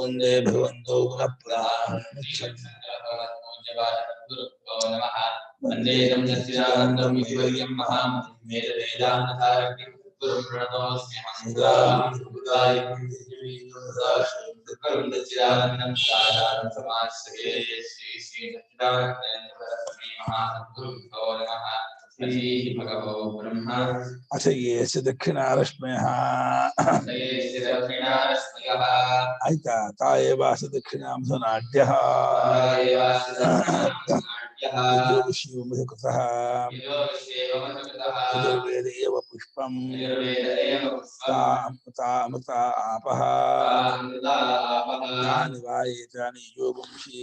ವಂದೇ ಭಗವಂತೋ ಪುನಃ ವಂದೇ ತಂ ಸಚ್ಚಿದಾನಂದಂ ವಿವರ್ಯಂ ಮಹಾಂ ವೇದಾಂತಾರಣ್ಯಂ ಗುರುಂ ಪ್ರಣತೋಸ್ಮಿ ಸಚ್ಚಿದಾನಂದಂ ಸಾಧಾರಣ ಸಮಾಶ್ರಯೇ ಶ್ರೀ ಶ್ರೀ ಸಚ್ಚಿದಾನಂದ ಸ್ವಾಮಿ ಮಹಾಗುರುಭ್ಯೋ ನಮಃ ಶ್ರೀ ಭಗವೋ ಬ್ರಹ್ಮ ಅಸಯೇಸ ದಕ್ಷಿಣಾರಶ್ಮಯಃ ಆಯ್ತಾ ತಾಯೇವಾಸ ದಕ್ಷಿಣಾಂಸ ನಾಡ್ಯಃ ಶಿವಮೃತಃ ಯಜುರ್ವೇದ ಏವ ಪುಷ್ಪಂ ಅಮೃತ ಆಪಃ ತಾನಿ ವಾಯೇತಾನಿ ಯೋಗಂಶಿ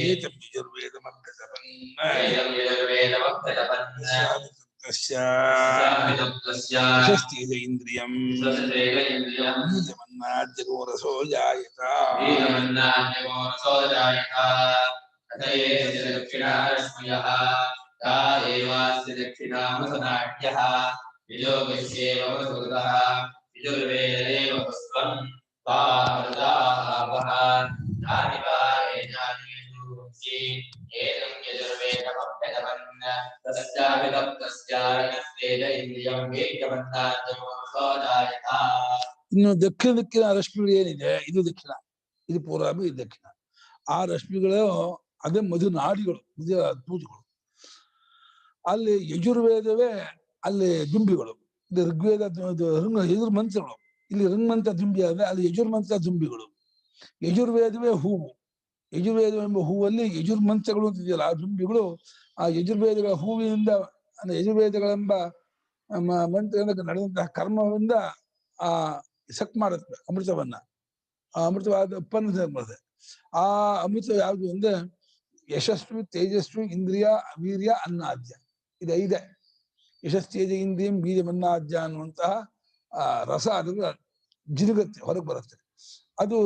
ಏತಂ ಯಜುರ್ವೇದಮಭ್ಯಸಪನ್ ಯಶಸ್ತೀತ ಇಂದ್ರಿಯಂ ಬೀಜಮನ್ನಾದ್ಯಗೋರಸೋ ಜಾಯತ ದಕ್ಷಿಣಾರಶ್ಮಯಃ ತಾ ಏವಾಸ್ಯ ದಕ್ಷಿಣಾಮಸನಾಡ್ಯಃ ವಿಯೋಗಸ್ಯೇವ ವಸುತಃ ಯಜುರ್ವೇದೇವ ಪುಷ್ಪಂ ತಾಮೃತಾಪಃ ತಾನಿ ವಾಯೇತಾನಿ ಯೋಗಂಶಿ ಏತಂ ಯಜುರ್ವೇದಮಭ್ಯಸಪನ್ ತಸ್ಯಾಭಿತಪ್ತಸ್ಯಾಯಸ್ತೇಜ ಇಂದ್ರಿಯಂ ವೇದ್ಯಮನ್ನಾದ್ಯಗೋರಸೋ ಜಾಯತ. ಇನ್ನು ದಕ್ಷಿಣ ದಿಕ್ಕಿನ ರಶ್ಮಿಗಳು ಏನಿದೆ ಇದು ದಕ್ಷಿಣ, ಇದು ಪೂರ್ವಾಭಿ, ಇದು ದಕ್ಷಿಣ. ಆ ರಶ್ಮಿಗಳು ಅದೇ ಮಧು ನಾಡಿಗಳು, ಮಧು ತೂಜುಗಳು. ಅಲ್ಲಿ ಯಜುರ್ವೇದವೇ ಅಲ್ಲಿ ದುಂಬಿಗಳು, ಇದು ಋಗ್ವೇದ ಯಜುರ್ ಮಂತ್ರಗಳು. ಇಲ್ಲಿ ಋಗ್ಮಂತ್ರ ದುಂಬಿ ಆದ್ರೆ ಅಲ್ಲಿ ಯಜುರ್ಮಂತ್ರ ದುಂಬಿಗಳು. ಯಜುರ್ವೇದವೇ ಹೂವು, ಯಜುರ್ವೇದವೆಂಬ ಹೂವಲ್ಲಿ ಯಜುರ್ಮಂತ್ರಗಳು ಅಂತಿದೆಯಲ್ಲ ಆ ದುಂಬಿಗಳು ಆ ಯಜುರ್ವೇದಗಳ ಹೂವಿನಿಂದ ಯಜುರ್ವೇದಗಳೆಂಬ ಮಂತ್ರದಿಂದ ನಡೆದಂತಹ ಕರ್ಮದಿಂದ ಆ ಸಕ್ ಮಾಡುತ್ತೆ ಅಮೃತವನ್ನ. ಆ ಅಮೃತವಾದ ಉತ್ಪನ್ನ ಮಾಡುತ್ತೆ. ಆ ಅಮೃತ ಯಾವುದು ಅಂದ್ರೆ ಯಶಸ್ವಿ, ತೇಜಸ್ವಿ, ಇಂದ್ರಿಯ, ವೀರ್ಯ, ಅನ್ನಾದ್ಯ. ಇದು ಐದೇ. ಯಶಸ್ತೇಜ ಇಂದ್ರಿಯಂ ಬೀಜಮನ್ನಾದ್ಯ ಅನ್ನುವಂತಹ ರಸ ಅದರ ಜಿನುಗತ್ತೆ, ಹೊರಗೆ ಬರುತ್ತೆ. ಅದು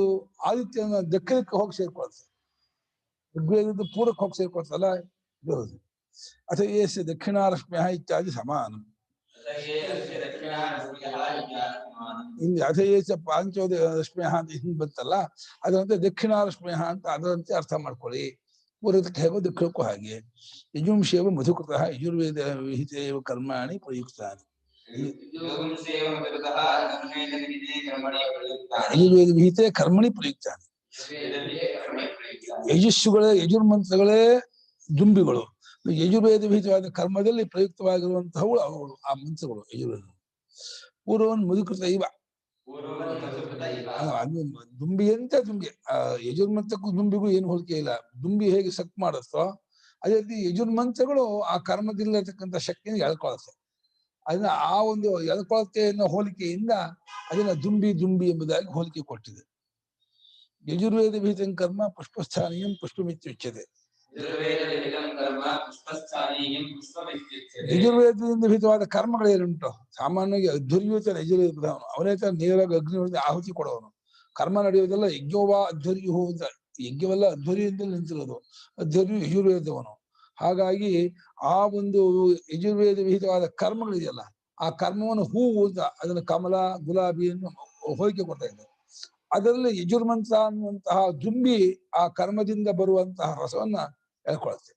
ಆದಿತ್ಯನ ದಕ್ಷಿಣಕ್ಕೆ ಹೋಗಿ ಸೇರ್ಕೊಳ್ತದೆ, ಋಗ್ವೇದದ ಪೂರ್ವಕ್ಕೆ ಹೋಗಿ ಸೇರ್ಕೊಳ್ತಲ್ಲ ಇರೋದು. ಅಥವಾ ಏಸ ದಕ್ಷಿಣಾರಶ್ಮ್ಯ ಇತ್ಯಾದಿ ಸಮಾನ. ಇಲ್ಲಿ ಅಥಯೇಸ ಪಾಂಚೋದಯ ರಶ್ಮ್ಯ ಅಂತ ಹಿಂದೆ ಬಂತಲ್ಲ, ಅದರಂತೆ ದಕ್ಷಿಣಾರಶ್ಮ್ಯ ಅಂತ ಅದರಂತೆ ಅರ್ಥ ಮಾಡ್ಕೊಳ್ಳಿ. ಪೂರ್ವಕ್ಕೆ ಹೇಗೋ ದಕ್ಷಿಣಕ್ಕೂ ಹಾಗೆ. ಯಜುಂಶೇವ ಮಧುಕೃತಃ ಯಜುರ್ವೇದ ವಿಹಿತ ಕರ್ಮಾಣಿ ಪ್ರಯುಕ್ತಾನಿ. ಯಜುರ್ವೇದ ವಿಹಿತೆ ಕರ್ಮಣಿ ಪ್ರಯುಕ್ತಾನಿ. ಯಜಸ್ಸುಗಳೇ ಯಜುರ್ಮಂತ್ರಗಳೇ ದುಂಬಿಗಳು. ಯಜುರ್ವೇದ ವಿಹಿತವಾದ ಕರ್ಮದಲ್ಲಿ ಪ್ರಯುಕ್ತವಾಗಿರುವಂತಹವು ಅವುಗಳು, ಆ ಮಂತ್ರಗಳು ಯಜುರ್ವೇದ. ಪೂರ್ವವನ್ನು ಮಧುಕೃತ ಇವ, ದುಂಬಿ ಅಂತ ದುಂಬಿ. ಯಜುರ್ಮಂತ್ರಕ್ಕೂ ದುಂಬಿಗೂ ಏನು ಹೋಲಿಕೆ ಇಲ್ಲ. ದುಂಬಿ ಹೇಗೆ ಸಕ್ ಮಾಡುತ್ತೋ ಅದೇ ರೀತಿ ಯಜುರ್ಮಂತ್ರಗಳು ಆ ಕರ್ಮದಲ್ಲಿರತಕ್ಕಂಥ ಶಕ್ತಿಯನ್ನು ಎಳ್ಕೊಳುತ್ತೆ. ಅದನ್ನ ಆ ಒಂದು ಎಳ್ಕೊಳತ್ತೆ ಅನ್ನೋ ಹೋಲಿಕೆಯಿಂದ ಅದನ್ನ ದುಂಬಿ ದುಂಬಿ ಎಂಬುದಾಗಿ ಹೋಲಿಕೆ ಕೊಟ್ಟಿದೆ. ಯಜುರ್ವೇದ ವಿಹಿತ ಕರ್ಮ ಪುಷ್ಪಸ್ಥಾನೀಯಂ ಪುಷ್ಪಮಿತ್ಯುಚ್ಯತೆ. ಯಜುರ್ವೇದದಿಂದ ವಿಹಿತವಾದ ಕರ್ಮಗಳೇನುಂಟು ಸಾಮಾನ್ಯವಾಗಿ ಅಧ್ವರ್ಯುತ ಯಜುರ್ವೇದ ಪ್ರಧಾನ. ಅವನೇ ತರ ನೇರವಾಗಿ ಅಗ್ನಿ ಆಹುತಿ ಕೊಡೋನು. ಕರ್ಮ ನಡೆಯುವುದೆಲ್ಲ ಯಜ್ಞವಾ ಅಧ್ವರ್ಯು ಅಂತ. ಯಜ್ಞವೆಲ್ಲ ಅಧ್ವರ್ಯದಿಂದಲೇ ನಿಂತಿರೋದು. ಅಧ್ವರ್ಯು ಯಜುರ್ವೇದವನು. ಹಾಗಾಗಿ ಆ ಒಂದು ಯಜುರ್ವೇದ ವಿಹಿತವಾದ ಕರ್ಮಗಳಿದೆಯಲ್ಲ, ಆ ಕರ್ಮವನ್ನು ಹೂವು ಅಂತ ಅದನ್ನ ಕಮಲ, ಗುಲಾಬಿಯನ್ನು ಹೋಲಿಕೆ ಕೊಡ್ತಾ ಇದ್ದಾರೆ. ಅದರಲ್ಲಿ ಯಜುರ್ಮಂತ್ರ ಅನ್ನುವಂತಹ ದುಂಬಿ ಆ ಕರ್ಮದಿಂದ ಬರುವಂತಹ ರಸವನ್ನ ಎಳ್ಕೊಳುತ್ತೆ.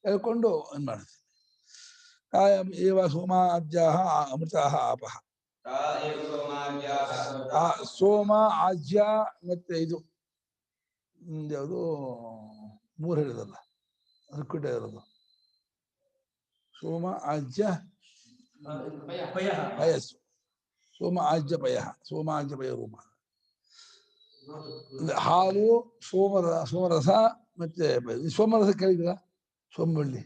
ಎಳ್ಕೊಂಡು ಏನ್ ಮಾಡುತ್ತೆ, ಏವ ಸೋಮಾಜ್ಯಾಹ ಅಮೃತಾಹ ಆಪಃ. ಆ ಸೋಮ, ಆಜ್ಯ ಮತ್ತೆ ಇದು ಯಾವುದು ಮೂರು ಹೇಳಿದಲ್ಲ, ರಿಕ್ವಿಡ್ ಇರೋದು. ಸೋಮ, ಆಜ್ಯ, ಪಯಸ್ಸು. ಸೋಮ ಆಜ್ಯ ಪಯ, ಸೋಮ ಆಜ್ಯ ಪಯ ರೂಪ. ಹಾಲು, ಸೋಮರಸ ಮತ್ತೆ ಸೋಮರಸ ಕೇಳಿದ್ರ? ಸೋಮಬಳ್ಳಿ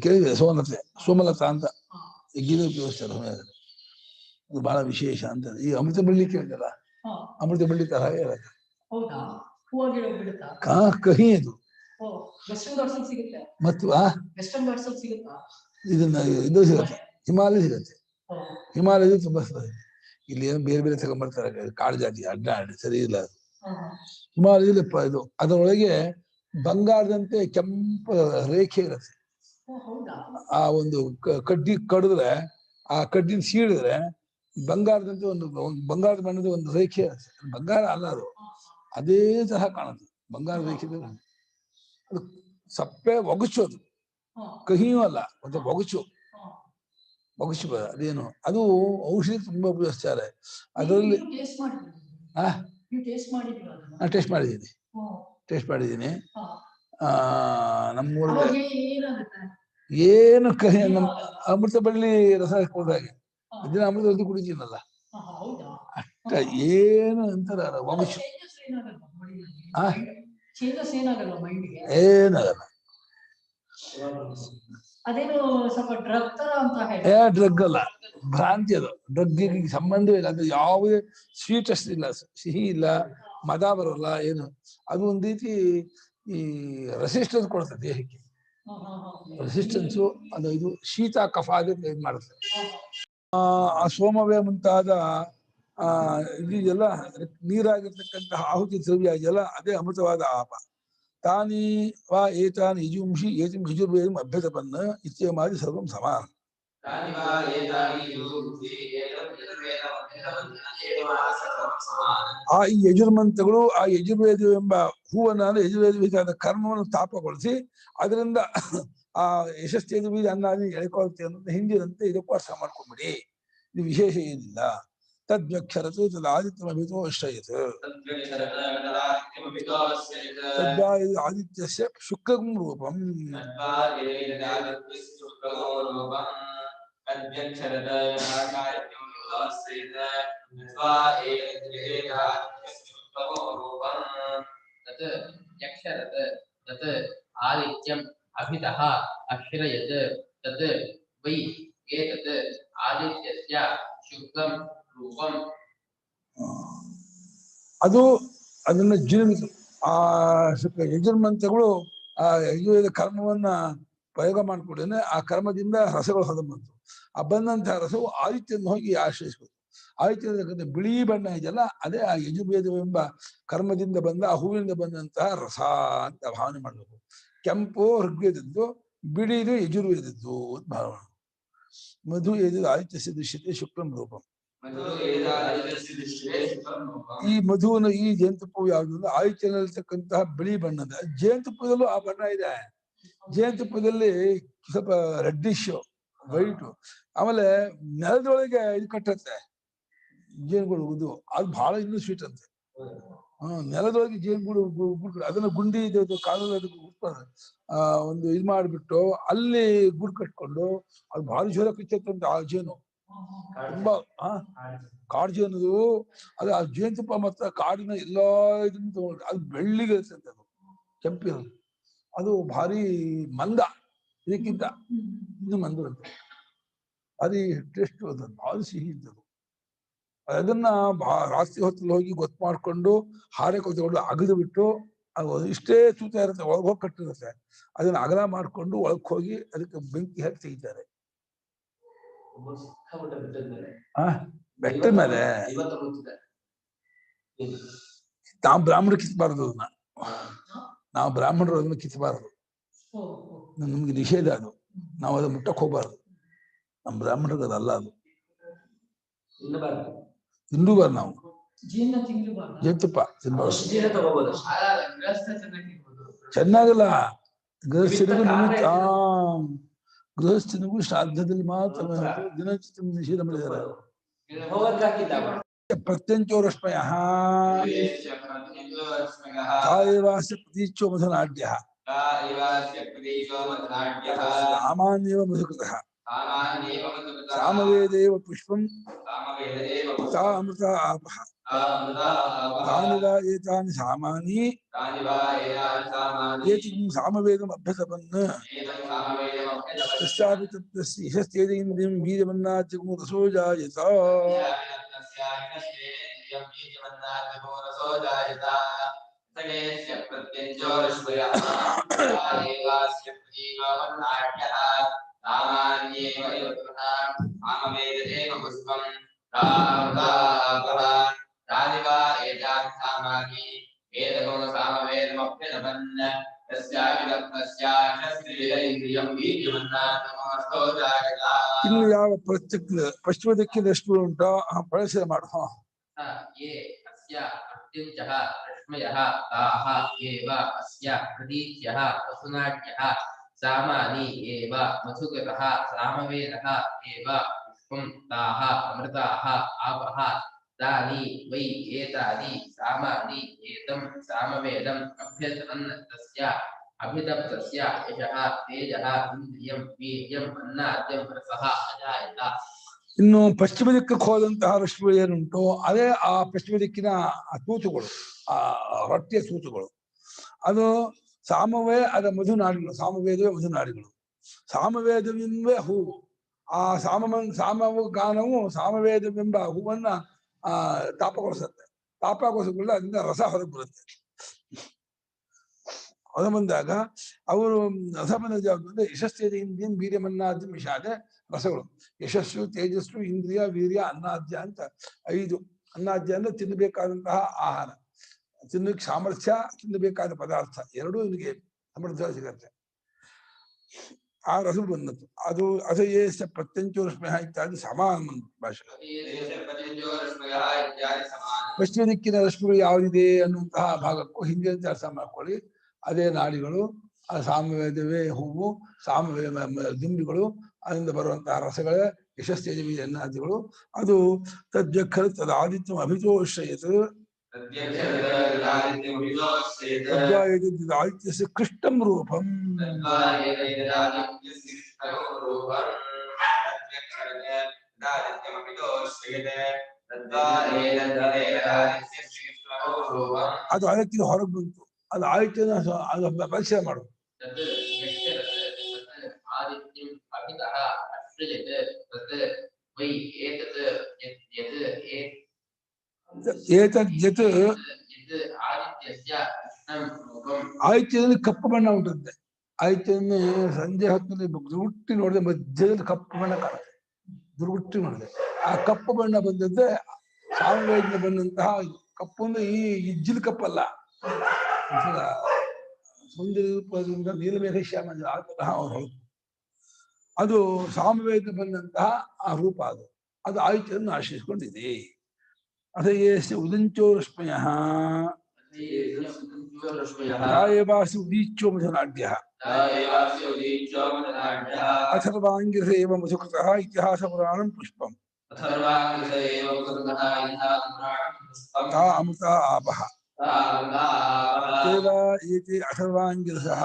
ಕೇಳಿದ್ರೆ ಸೋಮಲತೆ, ಸೋಮಲತಾ ಅಂತ ಗಿಡ ಉಪಯೋಗಿಸ್ತಾರೆ. ಅದು ಬಹಳ ವಿಶೇಷ ಅಂತ. ಈ ಅಮೃತ ಬಳ್ಳಿ ಕೇಳಿದಲ್ಲ, ಅಮೃತ ಬಳ್ಳಿ ತರ ಇರುತ್ತೆ. ಕಹಿ ಅದು. ಮತ್ತು ಇದನ್ನ ಇದು ಸಿಗುತ್ತೆ ಹಿಮಾಲಯ ಸಿಗುತ್ತೆ. ಹಿಮಾಲಯದ ತುಂಬಾ ಇಲ್ಲಿ ಏನು ಬೇರೆ ಬೇರೆ ತಗೊಂಡ್ಬರ್ತಾರೆ, ಕಾಡು ಜಾತಿ ಅಡ್ಡ ಸರಿ ಇಲ್ಲ ಅದು. ಹಿಮಾಲಯದಲ್ಲಿ ಇದು ಅದರೊಳಗೆ ಬಂಗಾರದಂತೆ ಕೆಂಪು ರೇಖೆ ಇರುತ್ತೆ. ಆ ಒಂದು ಕಡ್ಡಿ ಕಡಿದ್ರೆ, ಆ ಕಡ್ಡಿನ ಸೀಳಿದ್ರೆ ಬಂಗಾರದಂತೆ ಒಂದು ಬಂಗಾರದ ಬಣ್ಣದ ಒಂದು ರೇಖೆ ಇರುತ್ತೆ. ಬಂಗಾರ ಅಲ್ಲ ಅದು, ಅದೇ ತರಹ ಕಾಣುತ್ತೆ. ಬಂಗಾರ ರೇಖೆ ಅದು ಸಪ್ಪೆ ಒಗಚೋದು, ಕಹಿಯೂ ಅಲ್ಲ, ಒಂದು ಒಗಚು ಅದೇನು ಅದು ಔಷಧಿ ತುಂಬಾ ಉಪಯೋಗಿಸ್ತಾರೆ. ಅದರಲ್ಲಿ ಟೇಸ್ಟ್ ಮಾಡಿದ್ದೀನಿ. ನಮ್ಮೂರಲ್ಲಿ ಏನು ಕಹಿ, ನಮ್ಮ ಅಮೃತ ಬಳ್ಳಿ ರಸ ಹಾಕೊಂಡಾಗೆ ದಿನ ಅಮೃತ ಬಳ್ಳಿ ಕುಡಿತೀನಲ್ಲ, ಅಷ್ಟ ಏನು ಅಂತಾರ ಒಗಚು ಏನಾಗಲ್ಲ. ಡ್ರಗ್ ಅಲ್ಲ, ಭ್ರಾಂತಿ. ಅದು ಡ್ರಗ್ಗೆ ಸಂಬಂಧವಿಲ್ಲ. ಅದು ಯಾವುದೇ ಸ್ವೀಟೆಸ್ಟ್ ಇಲ್ಲ, ಸಿಹಿ ಇಲ್ಲ, ಮದ ಬರೋಲ್ಲ, ಏನು. ಅದು ಒಂದ್ ರೀತಿ ಈ ರೆಸಿಸ್ಟೆನ್ಸ್ ಕೊಡುತ್ತೆ ದೇಹಕ್ಕೆ. ರೆಸಿಸ್ಟೆನ್ಸು ಅದು ಇದು ಶೀತ ಕಫ ಆಗುತ್ತೆ, ಇದು ಮಾಡುತ್ತೆ. ಆ ಸೋಮವೇ ಮುಂತಾದ ಇದೆಲ್ಲ ನೀರಾಗಿರ್ತಕ್ಕಂತಹ ಆಹುತಿ ದ್ರವ್ಯ ಇದೆಲ್ಲ ಅದೇ ಅಮೃತವಾದ ಆಪ. ತಾನಿ ವಾ ಏತಾನಿ ಯಜುಂಷಿ ಏತಿಂ ಯಜುರ್ವೇದಂ ಅಭ್ಯತಪನ್ನ ಇತ್ಯಮಾದಿ ಸರ್ವಂ ಸಮಾನ. ಆ ಈ ಯಜುರ್ಮಂತ್ರಗಳು ಆ ಯಜುರ್ವೇದವೆಂಬ ಹೂವನ್ನ ಯಜುರ್ವೇದ ಕರ್ಮವನ್ನು ತಾಪಗೊಳಿಸಿ ಅದರಿಂದ ಆ ಯಶಸ್ಸೇದು ಬೀಜ ಅನ್ನಾದಿ ಎಳ್ಕೊಳ್ತೆ ಅನ್ನೋದು ಹಿಂದಿನಂತೆ ಇದಕ್ಕೂ ಅರ್ಥ ಮಾಡ್ಕೊಂಡ್ಬಿಡಿ. ಇದು ವಿಶೇಷ ಏನಿಲ್ಲ. ತದ್ವ್ಯಕ್ಷರತು ತದಾದಿತ್ಯಮಭಿತೋ ಅಶ್ರಯತ್. ಆದಿತ್ಯಸ್ಯ ಶುಕ್ಲಂ ರೂಪಂ. ಆದಿತ್ಯಂ ಅಭಿತಃ ಅಶ್ರಯತ್ ತತ್ ವೈ ಏತತ್ ಆದಿತ್ಯಸ್ಯ ಶುಕ್ಲಂ ರೂಪಂ. ಅದು ಅದನ್ನ ಜೀರ್ಣಿಸಿ ಆ ಯಜುರ್ಮಂತ್ರಗಳು ಆ ಯಜುರ್ವೇದ ಕರ್ಮವನ್ನ ಪ್ರಯೋಗ ಮಾಡಿಕೊಡೇನೆ ಆ ಕರ್ಮದಿಂದ ರಸಗಳು ಹೊರ ಬಂತು. ಆ ಬಂದಂತಹ ರಸವು ಆದಿತ್ಯನ ಹೋಗಿ ಆಶ್ರಯಿಸಬೇಕು. ಆದಿತ್ಯದ ಬಿಳಿ ಬಣ್ಣ ಇದೆಯಲ್ಲ, ಅದೇ ಆ ಯಜುರ್ವೇದವೆಂಬ ಕರ್ಮದಿಂದ ಬಂದ ಆ ಹೂವಿನಿಂದ ಬಂದಂತಹ ರಸ ಅಂತ ಭಾವನೆ ಮಾಡಬೇಕು. ಕೆಂಪು ಋಗ್ವೇದದ್ದು, ಬಿಳಿದು ಯಜುರ್ವೇದದ್ದು ಅಂತ ಭಾವನೆ. ಮಧು ಎದು ಆದಿತ್ಯಸ್ಯ ದೃಶ್ಯತೆ ಶುಕ್ಲಂ ರೂಪಂ. ಈ ಮಧುವಿನ ಈ ಜೇನುತುಪ್ಪವು ಯಾವುದು? ಆದಿತ್ಯನಲ್ಲಿರ್ತಕ್ಕಂತಹ ಬಿಳಿ ಬಣ್ಣದ ಜೇನುತುಪ್ಪದಲ್ಲೂ ಆ ಬಣ್ಣ ಇದೆ. ಜೇನುತುಪ್ಪದಲ್ಲಿ ಸ್ವಲ್ಪ ರೆಡ್ಡಿಶ್ ವೈಟ್, ಆಮೇಲೆ ನೆಲದೊಳಗೆ ಇದು ಕಟ್ಟತ್ತೆ ಜೇನುಗಳು, ಇದು ಅದು ಬಹಳ ಇನ್ನೂ ಸ್ವೀಟ್ ಅಂತೆ. ನೆಲದೊಳಗೆ ಜೇನುಗಳು ಅದನ್ನ ಗುಂಡಿ ಕಾಲದಲ್ಲಿ ಒಂದು ಇದು ಮಾಡಿಬಿಟ್ಟು ಅಲ್ಲಿ ಗೂಡು ಕಟ್ಕೊಂಡು ಅದು ಭಾರಿ ಜೋರ ಕಿಚ್ಚತ್ತಂತೆ ಆ ಜೇನು. ತುಂಬಾ ಕಾಡು ಜೇನುದು ಅದು ಆ ಜೇನುತುಪ್ಪ ಮಾತ್ರ ಕಾಡಿನ ಎಲ್ಲಾ ಇದನ್ನು ತಗೊಂಡ್ರೆ ಅದು ಬೆಳ್ಳಿಗೆ ಇರ್ತಂತೆ, ಅದು ಕೆಂಪಿರೋದು. ಅದು ಭಾರಿ ಮಂದ, ಇದಕ್ಕಿಂತ ಇನ್ನು ಮಂದರಂತೆ. ಭಾರಿ ಟೇಸ್ಟ್ ಅದು, ಭಾರಿ ಸಿಹಿ ಇದ್ದದು. ಅದನ್ನ ರಾತ್ರಿ ಹೊತ್ತಲ್ಲಿ ಹೋಗಿ ಗೊತ್ತು ಮಾಡ್ಕೊಂಡು ಹಾರೆ ಕೊತ್ಕೊಂಡು ಅಗದು ಬಿಟ್ಟು ಅದು ಇಷ್ಟೇ ತೂತ ಇರುತ್ತೆ, ಒಳಗೆ ಹೋಗಿ ಕಟ್ಟಿರುತ್ತೆ. ಅದನ್ನ ಅಗಲ ಮಾಡ್ಕೊಂಡು ಒಳಗೆ ಹೋಗಿ ಅದಕ್ಕೆ ಬೆಂಕಿ ಹಾಕಿ ತೆಗಿತಾರೆ. ಬೆಟ್ಟದ ಮೇಲೆ ನಾವು ಬ್ರಾಹ್ಮಣರು ಕಿತ್ಬಾರ್ದು ಅದನ್ನ, ನಾವು ಬ್ರಾಹ್ಮಣರು ಅದನ್ನ ಕಿತ್ಬಾರ್ದು, ನಮ್ಗೆ ನಿಷೇಧ ಅದು. ನಾವು ಅದನ್ನ ಮುಟ್ಟಕ್ಕೆ ಹೋಗ್ಬಾರ್ದು, ನಮ್ಮ ಬ್ರಾಹ್ಮಣರಿಗೆ ಅದಲ್ಲ. ಅದು ತಿನ್ನಬಾರ್ದು ನಾವು. ಜೇನುತುಪ್ಪ ತಿನ್ಬಾರ್ದು, ಚೆನ್ನಾಗಲ್ಲ. ಗೃಹಸ್ಥನಿಗೂ ನಿಮಿತ್ತ ಗೃಹಸ್ಥನಿಗೂ ಶ್ರಾದ್ದದಲ್ಲಿ ಮಾತ್ರ ದಿನಚಿತ್ತ ನಿಷೇಧ ಮಾಡಿದ್ದಾರೆ. ಪ್ರತ್ಯಂಚೋರಶ್ಮಯ ತಾಯೇವಾಸ್ಯ ಪ್ರತೀಚ್ಯೋ ಮಧುನಾಡ್ಯ ಸಾಮಾನ್ಯವ ಮಧುಕೃತಃ ಸಾಮವೇದೇವ ಪುಷ್ಪಂ ತಾ ಅಮೃತ ಆಪಃ ತಾನಿ ವಾ ಏತಾನಿ ಸಾಮಾನಿ ಏತಿಂ ಸಾಮವೇದಂ ಅಭ್ಯಸಪನ್ ತಸ್ಯಾಪಿ ತಸ್ಯ ಯಶಸ್ತೇಜೇಂದ್ರಿಯಂ ಬೀಜಮನ್ನಾತ್ಯಗೋ ರಸೋ ಜಾಯತ. सामान्येव आमवेदेव पुष्पं रामदापः रादिवा एतान् सामानि वेदगुण सामवेदमभ्यनमन् तस्याविलग्नस्याश्रीरैन्द्रियं वीर्यमन्नात्मस्तो जायता ಇನ್ನು ಯಾವ ಪ್ರತ್ಯಕ್ಷ ಪಶ್ಚಿಮ ದಿಕ್ಕಿನ ರಶ್ಮಿ ಉಂಟೋ ಆ ಪರಿಸರ ಮಾಡು ये अस्य प्रत्युञ्चः रश्मयः ताः एव अस्य प्रतीच्यः वसुनाट्यः सामानि एव मधुकृतः सामवेदः एव पुष्पं ताः अमृताः आपः तानि वै एतानि सामानि एतं सामवेदम् अभ्यसन् तस्य अभितप्तस्य यशः तेजः इन्द्रियं वीर्यम् अन्नाद्यं रसः अजायत ಇನ್ನು ಪಶ್ಚಿಮ ದಿಕ್ಕಕ್ಕೆ ಹೋದಂತಹ ರಶ್ಮಿಗಳು ಏನುಂಟು ಅದೇ ಆ ಪಶ್ಚಿಮ ದಿಕ್ಕಿನ ತೂತುಗಳು ಆ ರೊಟ್ಟಿಯ ತೂತುಗಳು ಅದು ಸಾಮವೇ ಅದ ಮಧುನಾಡಿಗಳು ಸಾಮವೇದವೇ ಮಧುನಾಡಿಗಳು ಸಾಮವೇದವೆಂಬ ಹೂವು ಆ ಸಾಮವ ಗಾನವು ಸಾಮವೇದವೆಂಬ ಹೂವನ್ನ ತಾಪಗೊಳಿಸುತ್ತೆ ತಾಪಗೊಳಿಸಿಕೊಳ್ಳ ಅದರಿಂದ ರಸ ಹೊರಗೆ ಬರುತ್ತೆ ಹೊರ ಬಂದಾಗ ಅವರು ರಸ ಬಂದ ಜಾಗದಲ್ಲಿ ಯಶಸ್ಸೇದ ಇಂದ್ರಿಯ ವೀರ್ಯಮನ್ನಾದ್ಯ ವಿಷಾದ ರಸಗಳು ಯಶಸ್ಸು ತೇಜಸ್ಸು ಇಂದ್ರಿಯ ವೀರ್ಯ ಅನ್ನಾದ್ಯ ಅಂತ 5 ಅನ್ನಾದ್ಯ ಅಂದ್ರೆ ತಿನ್ನಬೇಕಾದಂತಹ ಆಹಾರ ತಿನ್ನಕ್ಕೆ ಸಾಮರ್ಥ್ಯ ತಿನ್ನಬೇಕಾದ ಪದಾರ್ಥ ಎರಡೂ ಇವನಿಗೆ ಸಮೃದ್ಧ ಸಿಗತ್ತೆ ಆ ರಸ ಬಂದದ್ದು ಅದು ಅಸಯೇ ಪ್ರತ್ಯಂಚೋ ರಶ್ಮಯ ಇತ್ಯಾದಿ ಸಮಾನ ಭಾಷೆ ಪಶ್ಚಿಮ ದಿಕ್ಕಿನ ರಶ್ಮಿಗಳು ಯಾವುದಿದೆ ಅನ್ನುವಂತಹ ಭಾಗಕ್ಕೂ ಹಿಂದಿನ ಅರ್ಥ ಮಾಡ್ಕೊಳ್ಳಿ ಅದೇ ನಾಡಿಗಳು ಆ ಸಾಮವೇದವೇ ಹೂವು ಸಾಮವೇದ ದಿಂಬಿಗಳು ಅದರಿಂದ ಬರುವಂತಹ ರಸಗಳೇ ಯಶಸ್ಸೇಜವಿ ಅನ್ನಾದಿಗಳು ಅದು ತದ್ಯಖರ ತದಾದಿತ್ಯಂ ಅಭಿತೋಶ್ರಯತ್ ಆದಿತ್ಯಸ್ಯ ಕೃಷ್ಟಂ ರೂಪಂ ಅದು ಅದಕ್ಕಿಂತ ಹೊರಗೆ ಬಂತು ಅದು ಆದಿತ್ಯನ ಅದು ಪರಿಚಯ ಮಾಡು ಆದಿತ್ಯದಲ್ಲಿ ಕಪ್ಪು ಬಣ್ಣ ಉಂಟಂತೆ ಆದಿತ್ಯನ ಸಂಜೆ ಹೊತ್ತಿನಲ್ಲಿ ದುರ್ಗುಟ್ಟಿ ನೋಡಿದೆ ಮಧ್ಯದಲ್ಲಿ ಕಪ್ಪು ಬಣ್ಣ ಕಾಣುತ್ತೆ ದುರ್ಗುಟ್ಟಿ ನೋಡಿದೆ ಆ ಕಪ್ಪು ಬಣ್ಣ ಬಂದದ್ದೇ ಸಾಮವೇದನೆ ಬಂದಂತಹ ಕಪ್ಪು ಅಂದ್ರೆ ಈ ಇಜ್ಜಿಲ್ ಕಪ್ಪಲ್ಲ ಸೌಂದರ್ಯ ರೂಪದಿಂದ ನೀಲಮೇಘ ಶ್ಯಾಮ ಆತಃ ಅವರು ಅದು ಸಾಮವೇದ ಬಂದಂತಹ ಆ ರೂಪ ಅದು ಆದಿತ್ಯವನ್ನು ಆಶ್ರಯಿಸಿಕೊಂಡಿದೆ ಅಸಯೇಸ್ಯ ಉದಂಚೋ ರಶ್ಮಯ ತಾಯೇವಾಸಿ ಉದೀಚ್ಯೋ ಮಧುನಾಡ್ಯ ಅಥರ್ವಾಂಗಿರಸ ಏವ ಮಧುಕೃತಃ ಇತಿಹಾಸ ಪುರಾಣಂ ಪುಷ್ಪಂ ತಾ ಅಮೃತ ಆಪಃ ಏತೆ ಅಥರ್ವಾಂಗಿರಸಃ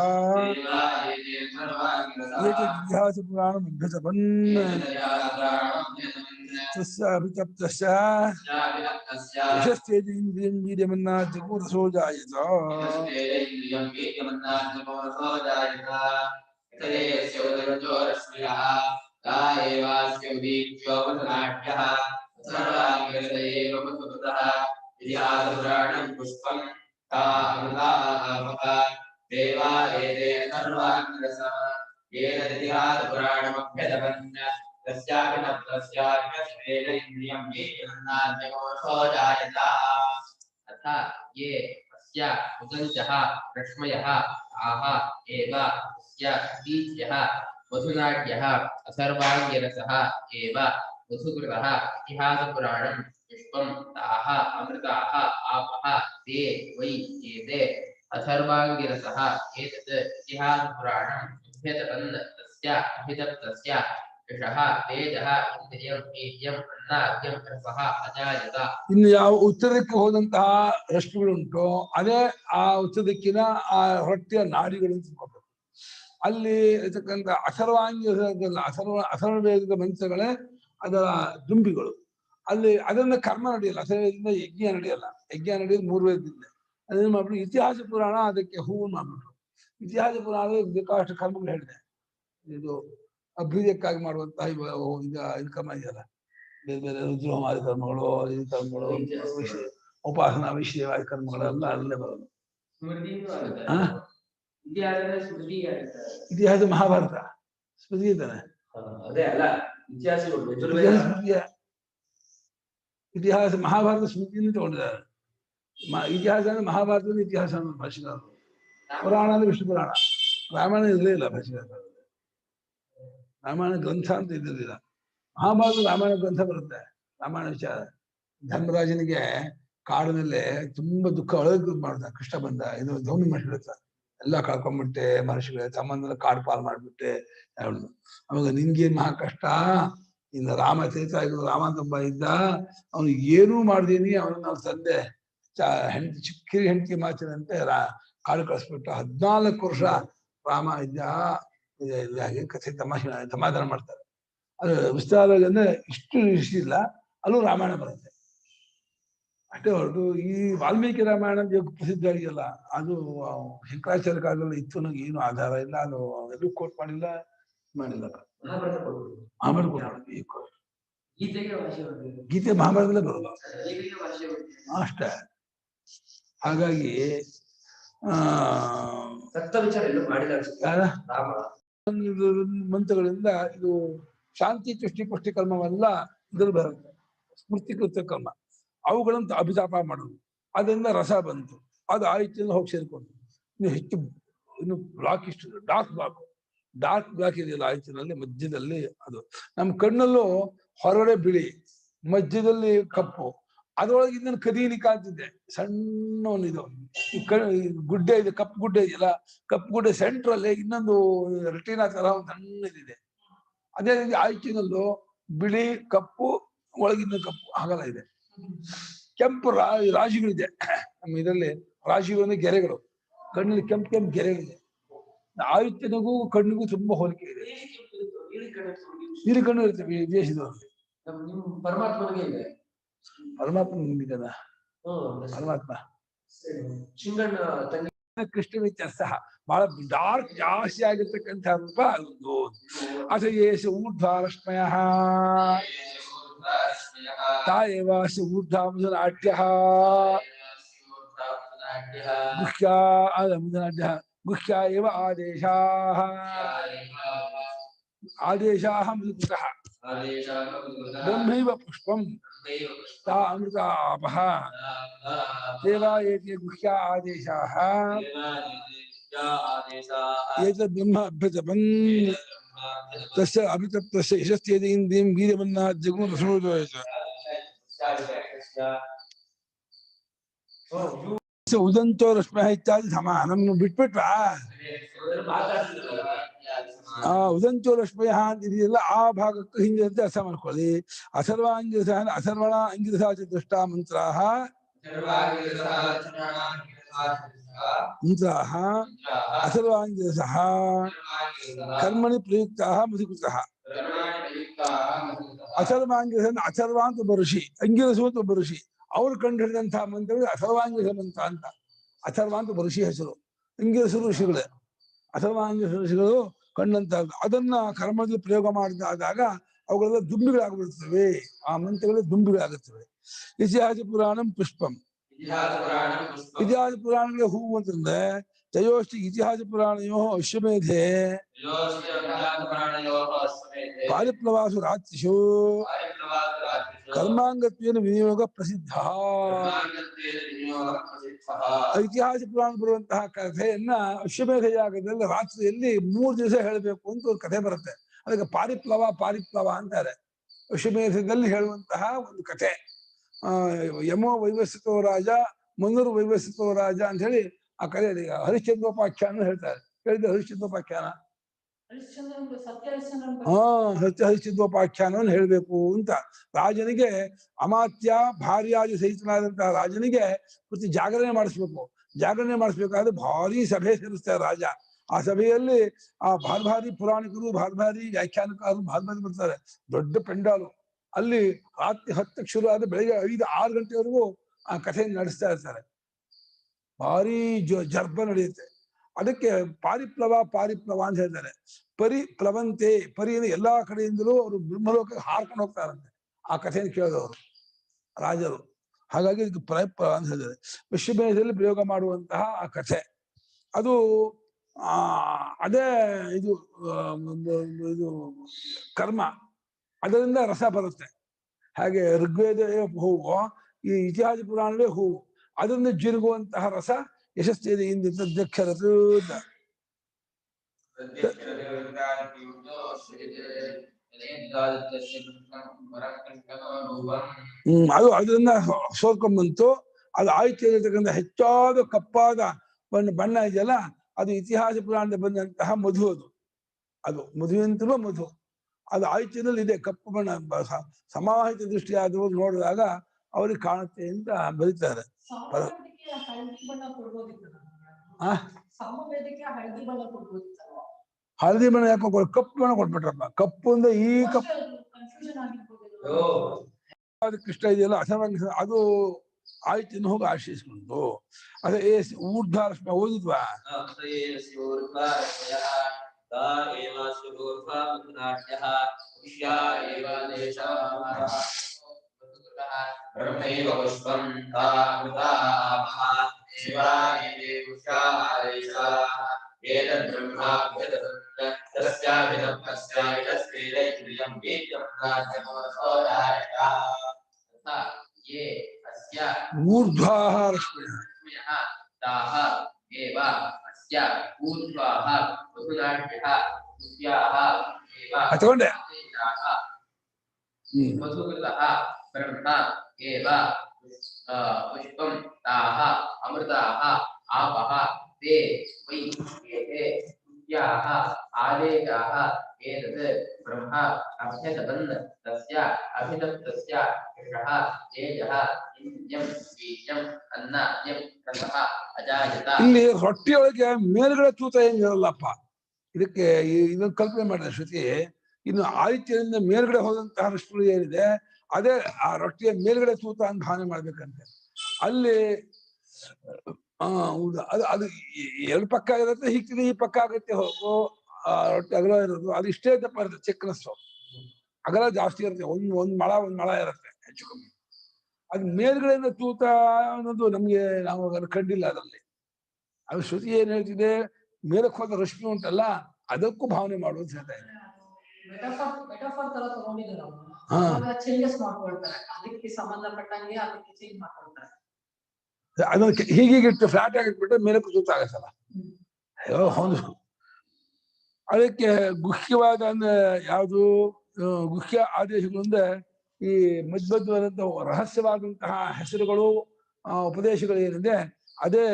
ಏತೆ ಇತಿಹಾಸ ಪುರಾಣಂ ಅಭ್ಯಸಪನ್ ತಸ್ಯ ಅಭಿತಪ್ತಸ್ಯ ಯಶಸ್ಸೇಂದ್ರಿಯಂ ವೀರ್ಯಮನ್ನಾದ್ಯೋ ರಸೋ ಜಾಯತ पुष्पं ता अमृताः देवा एते सर्वाङ्गरसः येन इतिहासपुराणमभ्यदपन् तस्यापि न तस्यापि इन्द्रियं वीर्यमन्नाद्यमोषो जायत अथ ये अस्य उदञ्चः रश्मयः आह एव अस्य बीज्यः वसुनाट्यः असर्वाङ्गिरसः एव वसुकृतः इतिहासपुराणं पुष्पं ताः अमृताः आपः ते वै एते अथर्वाङ्गिरसः एतत् इतिहासपुराणम् अभ्यतपन् तस्य अभितप्तस्य यशः तेजः इंद्रियं वीर्यम् अन्नाद्यं रसः अजायत ಇನ್ನು ಯಾವ ಉತ್ತರಕ್ಕೆ ಹೋದಂತಹ ರಶ್ಮಿಗಳುಂಟೋ ಅದೇ ಆ ಉತ್ತರ ದಿಕ್ಕಿನ ಆ ಹೊಟ್ಟೆಯ ನಾಡಿಗಳು ಅಂತ ತಿಳ್ಕೊಬೇಕು ಅಲ್ಲಿ ಇರ್ತಕ್ಕಂಥ ಅಥರ್ವವೇದದ ಮಂತ್ರಗಳೇ ಅದರ ದುಂಬಿಗಳು ಅಲ್ಲಿ ಅದನ್ನ ಕರ್ಮ ನಡೆಯಲ್ಲ ಅಥರ್ವವೇದದಿಂದ ಯಜ್ಞ ನಡೆಯಲ್ಲ ಯಜ್ಞ ನಡೆಯೋದು 3 ವೇದದಿಂದ ಅದನ್ನ ಮಾಡ್ಬಿಟ್ಟು ಇತಿಹಾಸ ಪುರಾಣ ಅದಕ್ಕೆ ಹೂವು ಮಾಡ್ಬಿಟ್ರು ಇತಿಹಾಸ ಪುರಾಣ ಬೇಕಾದಷ್ಟು ಕರ್ಮಗಳು ಹೇಳಿದೆ ಇದು ಅಭ್ಯುದಯಕ್ಕಾಗಿ ಮಾಡುವಂತಹ ಇದು ಕರ್ಮ ಇದೆಯಲ್ಲ ಬೇರೆ ಬೇರೆ ರುದ್ರಹೋಮಾದಿ ಕರ್ಮಗಳು ಈ ಕರ್ಮಗಳು ಉಪಾಸನಾ ವಿಷಯವಾದ ಕರ್ಮಗಳೆಲ್ಲ ಅಲ್ಲೇ ಬರೋದು ಇತಿಹಾಸ ಮಹಾಭಾರತ ಸ್ಮೃತಿ ಇದ್ದಾನೆ. ಅದೇ ಅಲ್ಲ ಇತಿಹಾಸಗಳು ಇತಿಹಾಸ ಮಹಾಭಾರತ ಸ್ಮೃತಿಯನ್ನು ತಗೊಂಡಿದ್ದಾರೆ. ಇತಿಹಾಸ ಅಂದ್ರೆ ಮಹಾಭಾರತದ ಇತಿಹಾಸ ಭಾಷೆಗಾರರು. ಪುರಾಣ ಅಂದ್ರೆ ವಿಷ್ಣು ಪುರಾಣ. ರಾಮಾಯಣ ಇರಲೇ ಇಲ್ಲ ಭಾಷೆಗಾರ. ರಾಮಾಯಣ ಗ್ರಂಥ ಅಂತ ಇದ್ದಿರಲಿಲ್ಲ. ಮಹಾಭಾರತ ರಾಮಾಯಣ ಗ್ರಂಥ ಬರುತ್ತೆ. ರಾಮಾಯಣ ವಿಚಾರ. ಧರ್ಮರಾಜನಿಗೆ ಕಾಡಿನಲ್ಲೇ ತುಂಬಾ ದುಃಖ ಒಳಗೆ ಮಾಡ್ತಾನೆ. ಕೃಷ್ಣ ಬಂದ ಇದು ಧೌಮಿ ಮಾಡಿಬಿಡುತ್ತ. ಎಲ್ಲ ಕಳ್ಕೊಂಡ್ಬಿಟ್ಟೆ, ಮನುಷ್ಯಗಳೇ ತಮ್ಮಂದ್ರೆ ಕಾಡು ಪಾಲ್ ಮಾಡ್ಬಿಟ್ಟೆ ಹೇಳುದು. ಅವಾಗ ನಿನ್ಗೇನ್ ಮಹಾ ಕಷ್ಟ, ಇನ್ನು ರಾಮ ತೀರ್ಥ ಆಗಿದ್ದು ರಾಮ ತುಂಬ ಇದ್ದ, ಅವನು ಏನೂ ಮಾಡ್ದೀನಿ, ಅವನು ನಾವು ತಂದೆ ಹೆಂಡತಿ ಚಿಕ್ಕಿರಿ ಹೆಂಡತಿ ಮಾಚಿನಂತೆ ಕಾಡು ಕಳಿಸ್ಬಿಟ್ಟು 14 ವರ್ಷ ರಾಮ ಇದ್ದ. ಕಥೆ ಸಮಾಧಾನ ಮಾಡ್ತಾರೆ. ಅದು ವಿಸ್ತಾರ ಅಂದ್ರೆ ಇಷ್ಟು ಇಷ್ಟಿಲ್ಲ, ಅಲ್ಲೂ ರಾಮಾಯಣ ಬರುತ್ತೆ. ಅಷ್ಟೇ ಹೊರಟು ಈ ವಾಲ್ಮೀಕಿ ರಾಮಾಯಣ ಪ್ರಸಿದ್ಧ ಆಗಿಲ್ಲ. ಅದು ಶಂಕರಾಚಾರ್ಯ ಕಾಲದಲ್ಲಿ ಇತ್ತು. ನನಗೆ ಏನು ಆಧಾರ ಇಲ್ಲ. ಅದು ಎಲ್ಲೂ ಕೋಟ್ ಮಾಡಿಲ್ಲ. ಗೀತೆ ಮಹಾಭಾರತದಲ್ಲೇ ಬರೋದು ಅಷ್ಟೇ. ಹಾಗಾಗಿ ಮಂತ್ರಗಳಿಂದ ಇದು ಶಾಂತಿ ತುಷ್ಟಿ ಪುಷ್ಟಿ ಕರ್ಮವೆಲ್ಲ ಇದ್ರಲ್ಲಿ ಬರುತ್ತೆ. ಸ್ಮೃತಿಕೃತ ಕರ್ಮ ಅವುಗಳಂತ ಅಭಿತಾಪ ಮಾಡೋದು. ಅದರಿಂದ ರಸ ಬಂತು, ಅದು ಆಯ್ತು ಹೋಗಿ ಸೇರ್ಕೊಂಡು ಇನ್ನು ಹೆಚ್ಚು ಇನ್ನು ಬ್ಲಾಕ್ ಇಷ್ಟು ಡಾರ್ಕ್ ಬ್ಲಾಕ್ ಇದೆಯಲ್ಲ ಆಯ್ತಿನಲ್ಲಿ ಮಧ್ಯದಲ್ಲಿ. ಅದು ನಮ್ಮ ಕಣ್ಣಲ್ಲೂ ಹೊರಗಡೆ ಬಿಳಿ, ಮಧ್ಯದಲ್ಲಿ ಕಪ್ಪು, ಅದರೊಳಗೆ ಇನ್ನೊಂದು ಕದೀನಿ ಕಾಣ್ತಿದ್ದೆ ಸಣ್ಣ ಒಂದು ಗುಡ್ಡೆ ಇದೆ, ಕಪ್ಪು ಗುಡ್ಡೆ ಇದೆಯಲ್ಲ, ಕಪ್ಪು ಗುಡ್ಡೆ ಸೆಂಟ್ರಲ್ಲಿ ಇನ್ನೊಂದು ರೆಟಿನಾ ತರ ಒಂದು ಸಣ್ಣದಿದೆ. ಅದೇ ರೀತಿ ಆಯ್ತಿನಲ್ಲೂ ಬಿಳಿ ಕಪ್ಪು ಒಳಗಿನ ಕಪ್ಪು ಹಾಗಲ್ಲ ಇದೆ. ಕೆಂಪು ರಾಶಿಗಳಿದೆ ನಮ್ಮ ಇದರಲ್ಲಿ. ರಾಶಿಗಳು ಅಂದ್ರೆ ಗೆರೆಗಳು, ಕಣ್ಣಲ್ಲಿ ಕೆಂಪು ಕೆಂಪು ಗೆರೆಗಳಿದೆ. ಆಯುತ್ಯನಿಗೂ ಕಣ್ಣಿಗೂ ತುಂಬಾ ಹೋಲಿಕೆ ಇದೆ. ನೀಲಿ ಕಣ್ಣು ಇರ್ತವೆ ಈ ದೇಶದಲ್ಲಿ. ಪರಮಾತ್ಮ ನಿಮ್ಗಿದ್ದಾನ ಪರಮಾತ್ಮ ಕೃಷ್ಣ ವ್ಯತ್ಯಾಸ ಬಹಳ ಡಾರ್ಕ್ ಜಾಸ್ತಿ ಆಗಿರ್ತಕ್ಕಂಥ ರೂಪ ಅದೊಂದು. ಅಥ ಯೇಷ ಊರ್ಧ್ವಾರಶ್ಮಯ ತಾಯೇವಾಸ ಊರ್ಧ್ವಾಮುದನಾಟ್ಯ ಗುಹ್ಯಾ ಗುಹ್ಯ ಏವ ಆದೇಶಾಃ ಆದೇಶಾಃ ಮೃತಃ ಬ್ರಹ್ಮೈವ ಪುಷ್ಪಂ ತಾ ಅಮೃತ ಆಪಃ ದೇವಾ ಏತೆ ಗುಹ್ಯ ಆದೇಶಾಃ ಏತದ್ ಬ್ರಹ್ಮ ಅಭ್ಯತಪನ್ ತಸ್ಯ ಅಭಿತಪ್ತಸ್ಯ ಯಶಸ್ಯೇತಿ ಇಂದ್ರಿಯಂ ವೀರ್ಯವನ್ನಾತ್ ಜಗುಂ ರಸೋದಯತ ಉದಂತೋ ರಶ್ಮಃ ಇತ್ಯಾದಿ ಸಮಾನಂ ಬಿಟ್ಬಿಟ್ವಾ. ಉದಂತೋ ರಶ್ಮಯ ಅಂತ ಇದೆಯಲ್ಲ, ಆ ಭಾಗಕ್ಕೆ ಹಿಂದೆ ಅಂತ ಅರ್ಥ ಮಾಡ್ಕೊಳ್ಳಿ. ಅಥರ್ವಾಂಗಿರಸ ಅಥರ್ವಣ ಅಂಗಿರಸ ಚತುಷ್ಟ ಮಂತ್ರಾಃ ಅಥರ್ವಾಂಗಿರಸಃ ಕರ್ಮಣಿ ಪ್ರಯುಕ್ತಾಃ ಮಧುಕೃತಃ. ಅಥರ್ವಾಂಗಿರಸ ಅಥರ್ವ ಅಂತ ಒಬ್ಬ ಋಷಿ, ಅಂಗಿರಸು ಅಂತ ಒಬ್ಬ ಋಷಿ, ಅವ್ರು ಕಂಡು ಹಿಡಿದಂತಹ ಮಂತ್ರಗಳು ಅಥರ್ವಾಂಗಿರಸ ಮಂತ್ರ ಅಂತ. ಅಥರ್ವ ಅಂತ ಒಬ್ಬ ಋಷಿ ಹೆಸರು, ಅಂಗಿರಸರು ಋಷಿಗಳೇ. ಅಥರ್ವಾಂಗಿರಸ ಋಷಿಗಳು ಕಂಡಂತ ಅದನ್ನ ಕರ್ಮದಲ್ಲಿ ಪ್ರಯೋಗ ಮಾಡಿದಾಗ ಅವುಗಳೆಲ್ಲ ದುಂಬಿಗಳಾಗ್ಬಿಡ್ತವೆ. ಆ ಮಂತ್ರಗಳು ದುಂಬಿಗಳಾಗುತ್ತವೆ. ಇತಿಹಾಸ ಪುರಾಣಂ ಪುಷ್ಪಂ. ಇತಿಹಾಸ ಪುರಾಣಗಳಿಗೆ ಹೂವು ಅಂತಂದ್ರೆ ತಯೋಷ್ಟಿ ಇತಿಹಾಸ ಪುರಾಣಯೋ ಅಶ್ವಮೇಧೆ ಪಾರಿಪ್ಲವಾಸು ರಾತ್ರಿಷು ಕರ್ಮಾಂಗತ್ವೇನ ವಿನಿಯೋಗ ಪ್ರಸಿದ್ಧ. ಇತಿಹಾಸ ಪುರಾಣ ಬರುವಂತಹ ಕಥೆಯನ್ನ ಅಶ್ವಮೇಧ ಯಾಗದಲ್ಲಿ ರಾತ್ರಿಯಲ್ಲಿ 3 ದಿವಸ ಹೇಳಬೇಕು ಅಂತ ಒಂದು ಕಥೆ ಬರುತ್ತೆ. ಅದಕ್ಕೆ ಪಾರಿಪ್ಲವ ಅಂತಾರೆ. ಅಶ್ವಮೇಧದಲ್ಲಿ ಹೇಳುವಂತಹ ಒಂದು ಕಥೆ. ಯಮೋ ವೈವಸ್ವತೋ ರಾಜ, ಮನುರು ವೈವಸ್ವತೋ ರಾಜ ಅಂತ ಹೇಳಿ ಆ ಕಥೆ. ಹರಿಶ್ಚಂದ್ರೋಪಾಖ್ಯಾನ ಹೇಳ್ತಾರೆ. ಹೇಳಿದ್ರೆ ಹರಿಶ್ಚಂದ್ರೋಪಾಖ್ಯಾನ ಸತ್ಯ ಹರಿಶ್ಚಂದ್ರೋಪಾಖ್ಯಾನವನ್ನು ಹೇಳ್ಬೇಕು ಅಂತ ರಾಜನಿಗೆ, ಅಮಾತ್ಯ ಭಾರ್ಯಾದಿ ಸಹಿತನಾದಂತಹ ರಾಜನಿಗೆ ಪ್ರತಿ ಜಾಗರಣೆ ಮಾಡಿಸ್ಬೇಕು. ಜಾಗರಣೆ ಮಾಡಿಸ್ಬೇಕಾದ್ರೆ ಭಾರಿ ಸಭೆ ಸೇರಿಸ್ತಾರೆ ರಾಜ. ಆ ಸಭೆಯಲ್ಲಿ ಆ ಭಾರಿ ಪುರಾಣಿಕರು, ಭಾರಿ ವ್ಯಾಖ್ಯಾನಕಾರರು ಭಾರಿ ಬರ್ತಾರೆ. ದೊಡ್ಡ ಪೆಂಡಾಲು. ಅಲ್ಲಿ ರಾತ್ರಿ 10ಕ್ಕೆ ಶುರು ಆದ ಬೆಳಿಗ್ಗೆ 5-6 ಗಂಟೆವರೆಗೂ ಆ ಕಥೆಯನ್ನು ನಡೆಸ್ತಾ ಇರ್ತಾರೆ. ಭಾರಿ ಜರ್ಬ ನಡೆಯುತ್ತೆ. ಅದಕ್ಕೆ ಪಾರಿಪ್ಲವ ಅಂತ ಹೇಳ್ತಾರೆ. ಪರಿಪ್ಲವಂತೆ, ಪರಿಯನ್ನು ಎಲ್ಲಾ ಕಡೆಯಿಂದಲೂ ಅವರು ಬ್ರಹ್ಮಲೋಕ ಹಾರ್ಕೊಂಡು ಹೋಗ್ತಾರಂತೆ ಆ ಕಥೆಯನ್ನು ಕೇಳಿದವರು ರಾಜರು. ಹಾಗಾಗಿ ಇದಕ್ಕೆ ಪರಿಪ್ಲವ ಅಂತ ಹೇಳ್ತಾರೆ. ವಿಶ್ವಮೇಧದಲ್ಲಿ ಪ್ರಯೋಗ ಮಾಡುವಂತಹ ಆ ಕಥೆ ಅದು ಅದೇ ಇದು ಇದು ಕರ್ಮ, ಅದರಿಂದ ರಸ ಬರುತ್ತೆ. ಹಾಗೆ ಋಗ್ವೇದ ಹೂವು, ಈ ಇತಿಹಾಸ ಪುರಾಣವೇ ಹೂವು, ಅದರಿಂದ ಜಿರುಗುವಂತಹ ರಸ ಯಶಸ್ಸಿದೆ ಇಂದ ದಕ್ಷರದು. ಅದು ಅದರಿಂದ ಸೋರ್ಕೊಂಡ್ಬಂತು. ಅದು ಆಯ್ಕೆಯಲ್ಲಿರ್ತಕ್ಕಂಥ ಹೆಚ್ಚಾದ ಕಪ್ಪಾದ ಬಣ್ಣ ಇದೆಯಲ್ಲ, ಅದು ಇತಿಹಾಸ ಪುರಾಣದ ಬಂದಂತಹ ಮಧು. ಅದು ಮಧುವಿಂತಲೂ ಮಧು. ಅದು ಆಯ್ಕೆಯಲ್ಲಿ ಇದೆ, ಕಪ್ಪು ಬಣ್ಣ. ಸಮಾಹಿತ ದೃಷ್ಟಿಯಾದವರು ನೋಡಿದಾಗ ಅವ್ರಿಗೆ ಕಾಣುತ್ತೆ ಅಂತ ಬರೀತಾರೆ. ಹಳದಿ ಬಣ್ಣ ಯಾಕೋ ಕಪ್ಪು ಬಣ್ಣ ಕೊಟ್ಬಿಟ್ರಪ್ಪ. ಕಪ್ಪು ಅಂದ್ರೆ ಈ ಕಪ್ಪು ಕೃಷ್ಣ ಇದೆಯಲ್ಲ ಅಸಮಂಗ, ಅದು ಆಯ್ತಿನ ಹೋಗಿ ಆಶ್ರಯಿಸ್ಕೊಂಡು ಅದೇ ಊರ್ಧ್ವಾರಶ್ಮ ಓದಿದ್ವಾ? ತಗೊಂಡೆ. ಬ್ರಹ್ಮ ಏವ ಪುಷ್ಪಂ ತಾಹ ಅಮೃತಾಹ ಆಪಃ ತೇ ವೈ ಏತೆ ತುಲ್ಯಾಹ ಆದೇಶಾಹ ಏತದ್ ಬ್ರಹ್ಮ ಅಭ್ಯದಬನ್ ತಸ್ಯ ಅಭಿದತ್ತಸ್ಯ ಕೃಷಃ ತೇಜಃ ಇಂದ್ರಿಯಂ ಬೀಜಂ ಅನ್ನಯಂ ರಸಃ ಅಜಾಯತ. ಇಲ್ಲಿ ರೊಟ್ಟಿಯೊಳಗೆ ಮೇಲ್ಗಡೆ ತೂತ ಏನಿರಲ್ಲಪ್ಪ. ಇದಕ್ಕೆ ಇದನ್ನು ಕಲ್ಪನೆ ಮಾಡಿದ ಶ್ರುತಿ. ಇನ್ನು ಆದಿತ್ಯದಿಂದ ಮೇಲ್ಗಡೆ ಹೋದಂತಹ ರಶ್ಮಿ ಏನಿದೆ, ಅದೇ ಆ ರೊಟ್ಟಿಯ ಮೇಲ್ಗಡೆ ತೂತ ಅಂತ ಭಾವನೆ ಮಾಡ್ಬೇಕಂತೆ. ಅಲ್ಲಿ ಅದು ಅದು ಎರಡು ಪಕ್ಕ ಇರುತ್ತೆ, ಹಿಕ್ಕಿದ್ರೆ ಈ ಪಕ್ಕ ಆಗುತ್ತೆ. ಹೊರತು ಆ ರೊಟ್ಟಿ ಅಗಲ ಇರೋದು ಅದು ಇಷ್ಟೇ ದಪ್ಪ ಇರುತ್ತೆ. ಚಿಕ್ಕನಸ್ಸು ಅಗಲ ಜಾಸ್ತಿ ಇರುತ್ತೆ. ಒಂದ್ ಮಳ ಇರುತ್ತೆ ಹೆಚ್ಚು ಕಮ್ಮಿ. ಅದು ಮೇಲ್ಗಡೆಯಿಂದ ತೂತ ಅನ್ನೋದು ನಮ್ಗೆ ನಾವು ಅದನ್ನು ಕಂಡಿಲ್ಲ. ಅದರಲ್ಲಿ ಅದು ಶ್ರುತಿ ಏನ್ ಹೇಳ್ತಿದೆ, ಮೇಲಕ್ಕೆ ಹೋದ ರಶ್ಮಿ ಉಂಟಲ್ಲ ಅದಕ್ಕೂ ಭಾವನೆ ಮಾಡುವುದು ಹೇಳ್ತಾ ಇದೆ. ಅದನ್ನ ಹೀಗಿಟ್ಟು ಫ್ಲಾಟ್ ಆಗಿಟ್ಬಿಟ್ರೆ ಮೇಲಕ್ಕೂ ತೂತ ಆಗತ್ತಲ್ಲ. ಹೌದು. ಅದಕ್ಕೆ ಗುಹ್ಯವಾದ ಯಾವುದು ಗುಹ್ಯ ಆದೇಶಗಳು ಅಂದ್ರೆ ಈ ಮಧ್ಯವದಂತಹ ರಹಸ್ಯವಾದಂತಹ ಹೆಸರುಗಳು ಉಪದೇಶಗಳು ಏನಿದೆ ಅದೇ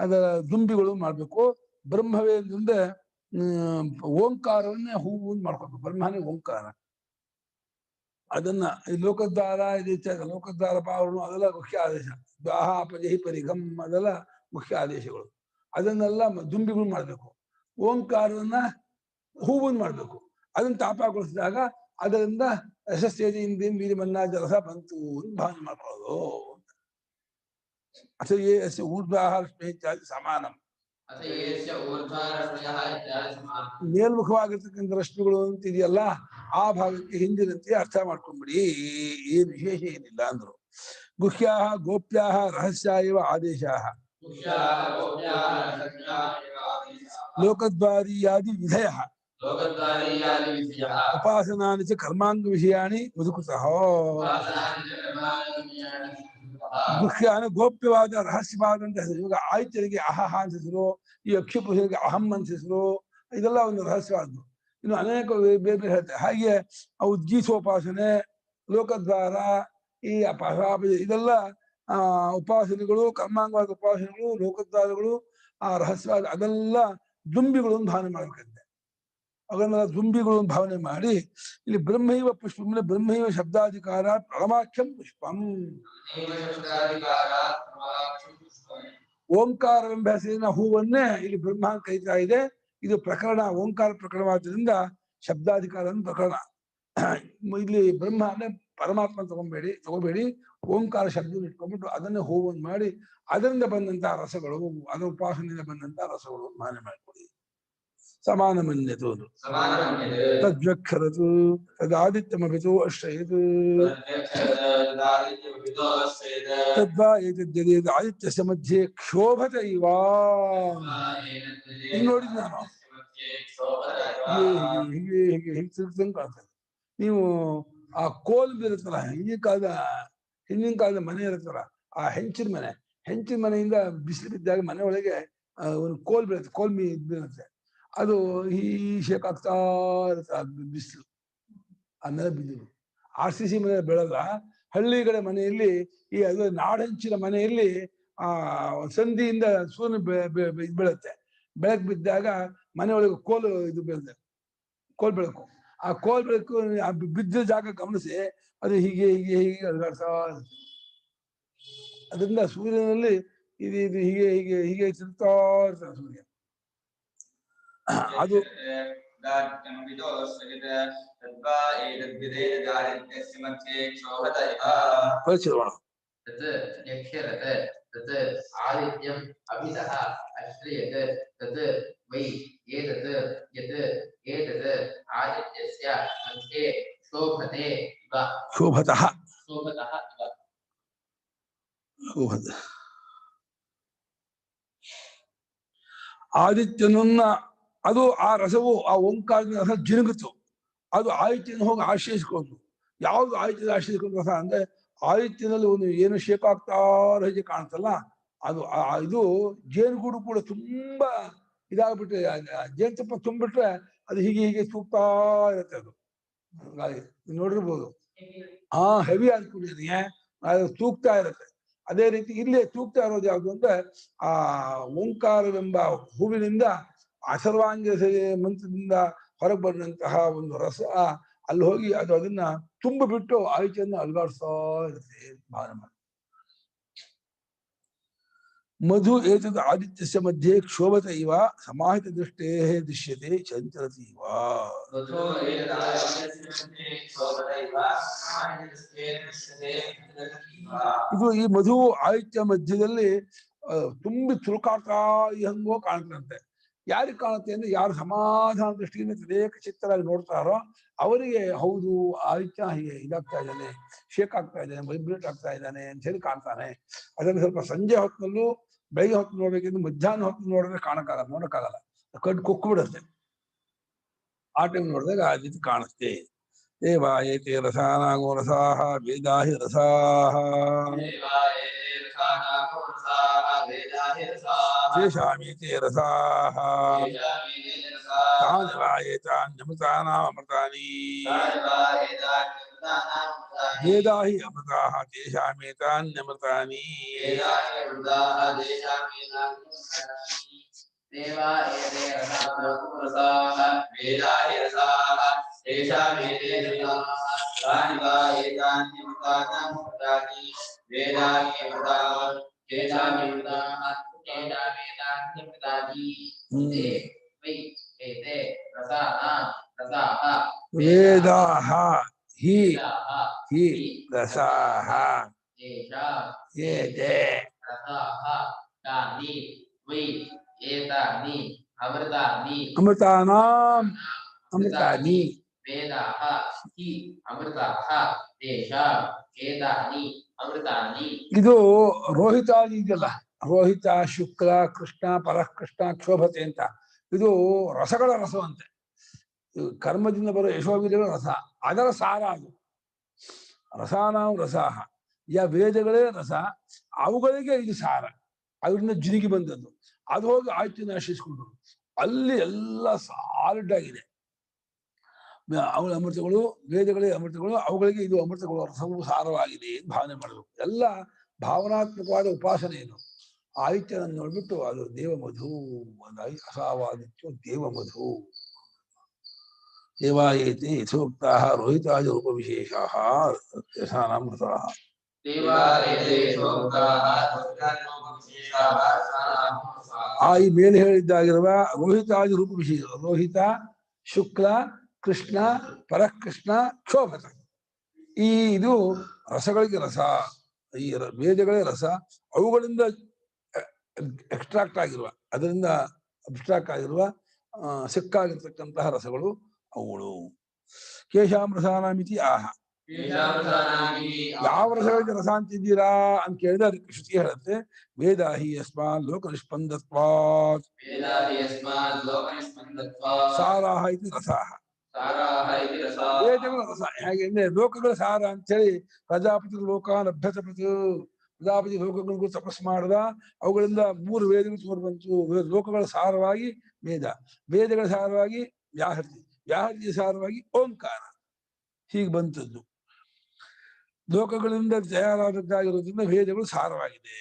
ಅದರ ದುಂಬಿಗಳು ಮಾಡ್ಬೇಕು. ಬ್ರಹ್ಮವೇ ಅಂದ್ರೆ ಓಂಕಾರವನ್ನೇ ಹೂವು ಮಾಡ್ಕೊಬೇಕು. ಬ್ರಹ್ಮನೇ ಓಂಕಾರ. ಅದನ್ನ ಈ ಲೋಕದ್ವಾರ ಇದು ಲೋಕದ್ವಾರ ಪಾವನು ಅದೆಲ್ಲ ಮುಖ್ಯ ಆದೇಶ. ದ್ವಾಹ ಅಪಜಹಿ ಪರಿಗಮ್ ಅದೆಲ್ಲ ಮುಖ್ಯ ಆದೇಶಗಳು. ಅದನ್ನೆಲ್ಲ ದುಂಬಿಗಳು ಮಾಡ್ಬೇಕು. ಓಂಕಾರವನ್ನ ಹೂವನ್ ಮಾಡ್ಬೇಕು. ಅದನ್ನ ತಾಪಗೊಳಿಸಿದಾಗ ಅದರಿಂದ ಯಶಸ್ಸೇದಿ ಇಂದಿನ ಬೀದಿ ಮನ್ನ ಜಲಸ ಬಂತು ಅಂತ ಭಾವನೆ ಮಾಡ್ಕೊಳ್ಳೋದು. ಅಸಹ್ಯ ಊರ್ಧ್ವಾಹಾರ ಇತ್ಯಾದಿ ಸಮಾನಂ. ಮೇಲ್ಮುಖವಾಗಿರ್ತಕ್ಕಂಥ ರಶ್ಮಿಗಳು ಅಂತ ಇದೆಯಲ್ಲ, ಆ ಭಾಗಕ್ಕೆ ಹಿಂದಿನಂತೆ ಅರ್ಥ ಮಾಡ್ಕೊಂಡ್ಬಿಡಿ. ಏನ್ ವಿಶೇಷ ಏನಿಲ್ಲ ಅಂದ್ರು. ಗುಹ್ಯಾಹ ಗೋಪ್ಯಾಹ ರಹಸ್ಯ ಇವ ಆದೇಶಾಹ ಲೋಕದ್ವಾರೀಯಾದಿ ವಿಧಯ ಉಪಾಸನಾನಿ ಚ ಕರ್ಮಾಂಗ ವಿಷಯಾಣಿ ಉದುಕೃತಃ. ಗುಹ್ಯ ಗೋಪ್ಯವಾದ ರಹಸ್ಯವಾದಂತ ಹೆಸರು. ಇವಾಗ ಆಯ್ತರಿಗೆ ಅಹಹ ಅಂತ ಹೆಸರು, ಈ ಅಕ್ಷುಪುಷರಿಗೆ ಅಹಂ ಅಂತ ಹೆಸರು. ಇದೆಲ್ಲ ಒಂದು ರಹಸ್ಯವಾದ್ದು. ಇನ್ನು ಅನೇಕ ಬೇರೆ ಬೇರೆ ಹೇಳ್ತಾರೆ. ಹಾಗೆ ಉಜ್ಜೀಸೋಪಾಸನೆ, ಲೋಕದ್ವಾರ, ಈ ಇದೆಲ್ಲ ಉಪಾಸನೆಗಳು, ಕರ್ಮಾಂಗವಾದ ಉಪಾಸನೆಗಳು, ಲೋಕದ್ವಾರಗಳು, ಆ ರಹಸ್ಯವಾದ ಅದೆಲ್ಲ ದುಂಬಿಗಳು ಭಾವನೆ ಮಾಡ್ಬೇಕಂತೆ. ಅದನ್ನೆಲ್ಲ ದುಂಬಿಗಳು ಭಾವನೆ ಮಾಡಿ ಇಲ್ಲಿ ಬ್ರಹ್ಮೈವ ಪುಷ್ಪಂ, ಬ್ರಹ್ಮೈವ ಶಬ್ದಾಧಿಕಾರ ಪರಮಾಖ್ಯಂ ಪುಷ್ಪಂ. ಓಂಕಾರವೆಂಬ ಹೆಸರಿನ ಹೂವನ್ನೇ ಇಲ್ಲಿ ಬ್ರಹ್ಮ ಕರೀತಾ ಇದೆ. ಇದು ಪ್ರಕರಣ, ಓಂಕಾರ ಪ್ರಕರಣವಾದ್ದರಿಂದ ಶಬ್ದಾಧಿಕಾರ ಪ್ರಕರಣ. ಇಲ್ಲಿ ಬ್ರಹ್ಮ ಅಂದ್ರೆ ಪರಮಾತ್ಮ ತಗೋಬೇಡಿ, ಓಂಕಾರ ಶಬ್ದ ಇಟ್ಕೊಂಡ್ಬಿಟ್ಟು ಅದನ್ನೇ ಹೂವನ್ನು ಮಾಡಿ ಅದರಿಂದ ಬಂದಂತಹ ರಸಗಳು, ಅದರ ಉಪಾಸನೆಯಿಂದ ಬಂದಂತಹ ರಸಗಳು ಮಾನ್ಯ ಮಾಡ್ಕೊಳ್ಳಿ. ಸಮಾನಮನ್ಯತು ತದ್ವ್ಯಕ್ಷರತು ತದಾದಿತ್ಯಮಪಿತು ಅಶ್ರಯತು ತದ್ವಾ ಏತದ್ಯದೇದ ಆದಿತ್ಯಸ್ಯ ಮಧ್ಯೆ ಕ್ಷೋಭತ ಇವ. ಈಗ ನೋಡಿದ್ ನಾನು ಹೀಗೆ ಹೀಗೆ ಹೀಗೆ ತಿರುಗ್ತಂಗೆ ಕಾಣ್ತದೆ. ನೀವು ಆ ಕೋಲ್ ಇರುತ್ತಲ್ಲ, ಹಿಂದಿನ ಕಾಲದ ಮನೆ ಇರುತ್ತಲ್ಲ, ಆ ಹೆಂಚಿನ ಮನೆಯಿಂದ ಬಿಸಿಲು ಬಿದ್ದಾಗ ಮನೆ ಒಳಗೆ ಒಂದು ಕೋಲ್ ಬೀಳುತ್ತೆ, ಬೀಳುತ್ತೆ. ಅದು ಈ ಶೇಕ್ ಆಗ್ತಾ ಇರುತ್ತೆ ಬಿಸಿಲು ಆಮೇಲೆ ಬಿದ್ದಿರು. RCC ಮನೆ ಬೆಳೆದ ಹಳ್ಳಿಗಳ ಮನೆಯಲ್ಲಿ ಅದು ನಾಡಂಚಿನ ಮನೆಯಲ್ಲಿ ಸಂಧಿಯಿಂದ ಸೂರ್ಯ ಬೀಳುತ್ತೆ. ಬೆಳಕು ಬಿದ್ದಾಗ ಮನೆಯೊಳಗೆ ಕೋಲು ಬೀಳುತ್ತೆ, ಕೋಲ್ ಬೆಳಕು. ಆ ಕೋಲ್ ಬೆಳಕು ಬಿದ್ದ ಜಾಗ ಗಮನಿಸಿ ಅದು ಹೀಗೆ ಹೀಗೆ ಹೀಗೆ ಅಲ್ಗಾಡ್ತಾ ಇರುತ್ತೆ. ಅದರಿಂದ ಸೂರ್ಯನಲ್ಲಿ ಇದು ಹೀಗೆ ಹೀಗೆ ಹೀಗೆ ತಿರುಗ್ತಾ ಇರ್ತಾರೆ ಸೂರ್ಯ. ಅದು ಪರಿಚಯ आदित्यम अभितः अश्रियते तत् वै एतत् यत् एतत् आदित्यस्य मध्ये शोभते इव शोभतः ಆದಿತ್ಯನನ್ನ ಅದು ಆ ರಸವು ಆ ಓಂಕಾರದ ರಸ ಜಿನುಗಿತು. ಅದು ಆದಿತ್ಯನ ಹೋಗಿ ಆಶ್ರಯಿಸ್ಕೊಂಡು, ಯಾವ್ದು ಆದಿತ್ಯದ ಆಶ್ರಯಿಸ್ಕೊಂಡು ರಸ ಅಂದ್ರೆ ಆದಿತ್ಯನಲ್ಲಿ ಒಂದು ಏನು ಶೇಪ್ ಆಗ್ತಾ ಹೇಗೆ ಕಾಣ್ತಲ್ಲ, ಅದು ಇದು ಜೇನುಗೂಡು ಕೂಡ ತುಂಬಾ ಇದಾಗ್ಬಿಟ್ರೆ, ಜೇನುತುಪ್ಪ ತುಂಬಿಟ್ರೆ ಅದು ಹೀಗೆ ಹೀಗೆ ತೂಗ್ತಾ ಇರುತ್ತೆ. ಅದು ನೋಡಿರ್ಬೋದು. ಹೆವಿ ಆಗ್ಬಿಟ್ಟಿದೆ, ಅದು ತೂಗ್ತಾ ಇರುತ್ತೆ. ಅದೇ ರೀತಿ ಇಲ್ಲಿ ತೂಗ್ತಾ ಇರೋದು ಯಾವುದು ಅಂದ್ರೆ ಆ ಓಂಕಾರವೆಂಬ ಹೂವಿನಿಂದ ಅಸರ್ವಾಂಗ ಮಂತ್ರದಿಂದ ಹೊರಗೆ ಬಂದಂತಹ ಒಂದು ರಸ ಅಲ್ಲಿ ಹೋಗಿ ಅದನ್ನ ತುಂಬಿಬಿಟ್ಟು ಆಯ್ಕೆಯನ್ನು ಅಲ್ಗಾಡಿಸ್ತಾ ಇರುತ್ತೆ. ಭಾವನೆ ಮಾಡಿ. ಮಧು ಏತದ್ ಆದಿತ್ಯಸ್ಯ ಮಧ್ಯೆ ಕ್ಷೋಭತ ಇವ ಸಮಾಹಿತ ದೃಷ್ಟೇ ದೃಶ್ಯತೆ ಚಂಚಲತಿ ಇವ. ಇದು ಈ ಮಧು ಆದಿತ್ಯ ಮಧ್ಯದಲ್ಲಿ ತುಂಬಿ ತುಳುಕಾಡ್ತಾ ಹಂಗೋ ಕಾಣ್ತಂತೆ. ಯಾರಿಗೆ ಕಾಣುತ್ತೆ ಅಂದ್ರೆ ಯಾರು ಸಮಾಧಾನ ದೃಷ್ಟಿಯಿಂದ ತದೇಕ ಚಿತ್ತರಾಗಿ ನೋಡ್ತಾರೋ ಅವರಿಗೆ ಹೌದು ಆದಿತ್ಯ ಹೀಗೆ ಇದಾಗ್ತಾ ಇದ್ದಾನೆ, ಶೇಕ್ ಆಗ್ತಾ ಇದ್ದಾನೆ, ವೈಬ್ರೇಟ್ ಆಗ್ತಾ ಇದ್ದಾನೆ ಅಂತ ಹೇಳಿ ಕಾಣ್ತಾನೆ. ಅದನ್ನು ಸ್ವಲ್ಪ ಸಂಜೆ ಹೊತ್ತಿನಲ್ಲೂ ಬೆಳಗ್ಗೆ ಹೊತ್ತು ನೋಡ್ಬೇಕಿದ್ರೆ ಮಧ್ಯಾಹ್ನ ಹೊತ್ತು ನೋಡಿದ್ರೆ ನೋಡಕ್ಕಾಗಲ್ಲ, ಕಣ್ಣು ಕೊಕ್ಕು ಬಿಡುತ್ತೆ. ಆ ಟೈಮ್ ನೋಡಿದಾಗ ಆ ರೀತಿ ಕಾಣಿಸ್ತೆ. ದೇವ ಏತೆ ರಸಾನಾಗೋ ರಸಾಹ ವೇದಾಹಿ ರಸಾಹ ತೇಷಾಮೇತೆ ರಸಾಹ ತಾನ್ಯಮೃತಾನಾಮೃತಾನಿ ವೇದಾಹಿ ಅಮೃತಾಹ ತೇಷಾಮೇತಾನ್ಯಮೃತಾನಿ. ವೇದಾಹ ಹಿ ರಸಾಹ ಏತೆ ಅಮೃತಾನಾಂ ಅಮೃತಾನಿ. ವೇದಾಃ ಹಿ ಅಮೃತಾಃ ತೇಷಾಂ ಏತಾನಿ ಅಮೃತಾನಿ. ಇದು ರೋಹಿತಾದಿ ಇದೆಯಲ್ಲ, ರೋಹಿತ, ಶುಕ್ಲ, ಕೃಷ್ಣ, ಪರಕೃಷ್ಣ, ಕ್ಷೋಭತೆ ಅಂತ, ಇದು ರಸಗಳ ರಸವಂತೆ. ಕರ್ಮದಿಂದ ಬರೋ ಯಶೋವಿದಗಳ ರಸ, ಅದರ ಸಾರ ಅದು. ರಸಾನಾಂ ರಸಾಹ, ವೇದಗಳೇ ರಸ, ಅವುಗಳಿಗೆ ಇದು ಸಾರ. ಅದರಿಂದ ಜಿನುಗಿ ಬಂದದ್ದು. ಅದು ಹೋಗಿ ಆಯ್ತು ಆಶ್ರಯಿಸ್ಕೊಂಡ್ರು. ಅಲ್ಲಿ ಎಲ್ಲ ಸಾಲಿಡ್ ಆಗಿದೆ. ಅವಳ ಅಮೃತಗಳು, ವೇದಗಳೇ ಅಮೃತಗಳು, ಅವುಗಳಿಗೆ ಇದು ಅಮೃತಗಳು, ರಸವು ಸಾರವಾಗಿದೆ ಎಂದು ಭಾವನೆ ಮಾಡಬೇಕು. ಎಲ್ಲ ಭಾವನಾತ್ಮಕವಾದ ಉಪಾಸನೆ ಇದು. ಆದಿತ್ಯನನ್ನು ನೋಡ್ಬಿಟ್ಟು ಅದು ದೇವಮಧು, ಅಸಾವಾದಿತ್ಯ ದೇವಮಧು. ದೇವಾಯೇತಿ ಯಥೋಕ್ತಾಃ ರೋಹಿತಾದಿ ರೂಪ ವಿಶೇಷಾಃ ರಸಾನಾಂ ರಸಾಃ. ಈ ಮೇಲೆ ಹೇಳಿದ್ದಾಗಿರುವ ರೋಹಿತಾದಿ ರೂಪ ವಿಶೇಷ, ರೋಹಿತ, ಶುಕ್ಲ, ಕೃಷ್ಣ, ಪರಕೃಷ್ಣ, ಕ್ಷೋಭತ, ಇದು ರಸಗಳಿಗೆ ರಸ. ಈ ವೇದಗಳೇ ರಸ, ಅವುಗಳಿಂದ ಎಕ್ಸ್ಟ್ರಾಕ್ಟ್ ಆಗಿರುವ, ಅದರಿಂದ ಅಬ್ಸ್ಟ್ರಾಕ್ಟ್ ಆಗಿರುವ ಸಿಕ್ಕಾಗಿರ್ತಕ್ಕಂತಹ ರಸಗಳು ಅವುಗಳು. ಕೇಶಾಮೃತಾನಾಮಿತಿ ಆಹ. ಯಾವ ರಸಗಳಿಗೆ ರಸ ಅಂತಿದ್ದೀರಾ ಅಂತ ಕೇಳಿದ್ರೆ ಅದಕ್ಕೆ ಶ್ರುತಿ ಹೇಳುತ್ತೆ, ವೇದಾಹಿ ಯಸ್ಮಾತ್ ಲೋಕ ನಿಷ್ಪಂದತ್ವಾತ್ ಸಾರಾಹ ಇದು ರಸಾಹ. ವೇದಗಳ ರಸ ಹೇಗೆ ಲೋಕಗಳ ಸಾರ ಅಂತ ಹೇಳಿ ಪ್ರಜಾಪತಿ ಲೋಕಾನ್ ಅಭ್ಯಸಪತು, ಪ್ರಜಾಪತಿ ಲೋಕಗಳಿಗೂ ತಪಸ್ಸು ಮಾಡಿದ, ಅವುಗಳಿಂದ 3 ವೇದಗಳು ತೋರು ಬಂತು. ಲೋಕಗಳ ಸಾರವಾಗಿ ವೇದ, ವೇದಗಳ ಸಾರವಾಗಿ ವ್ಯಾಹೃತಿ, ವ್ಯಾಹೃತಿಯ ಸಾರವಾಗಿ ಓಂಕಾರ, ಹೀಗೆ ಬಂತದ್ದು. ಲೋಕಗಳಿಂದ ತಯಾರಾದದ್ದಾಗಿರೋದ್ರಿಂದ ವೇದಗಳು ಸಾರವಾಗಿದೆ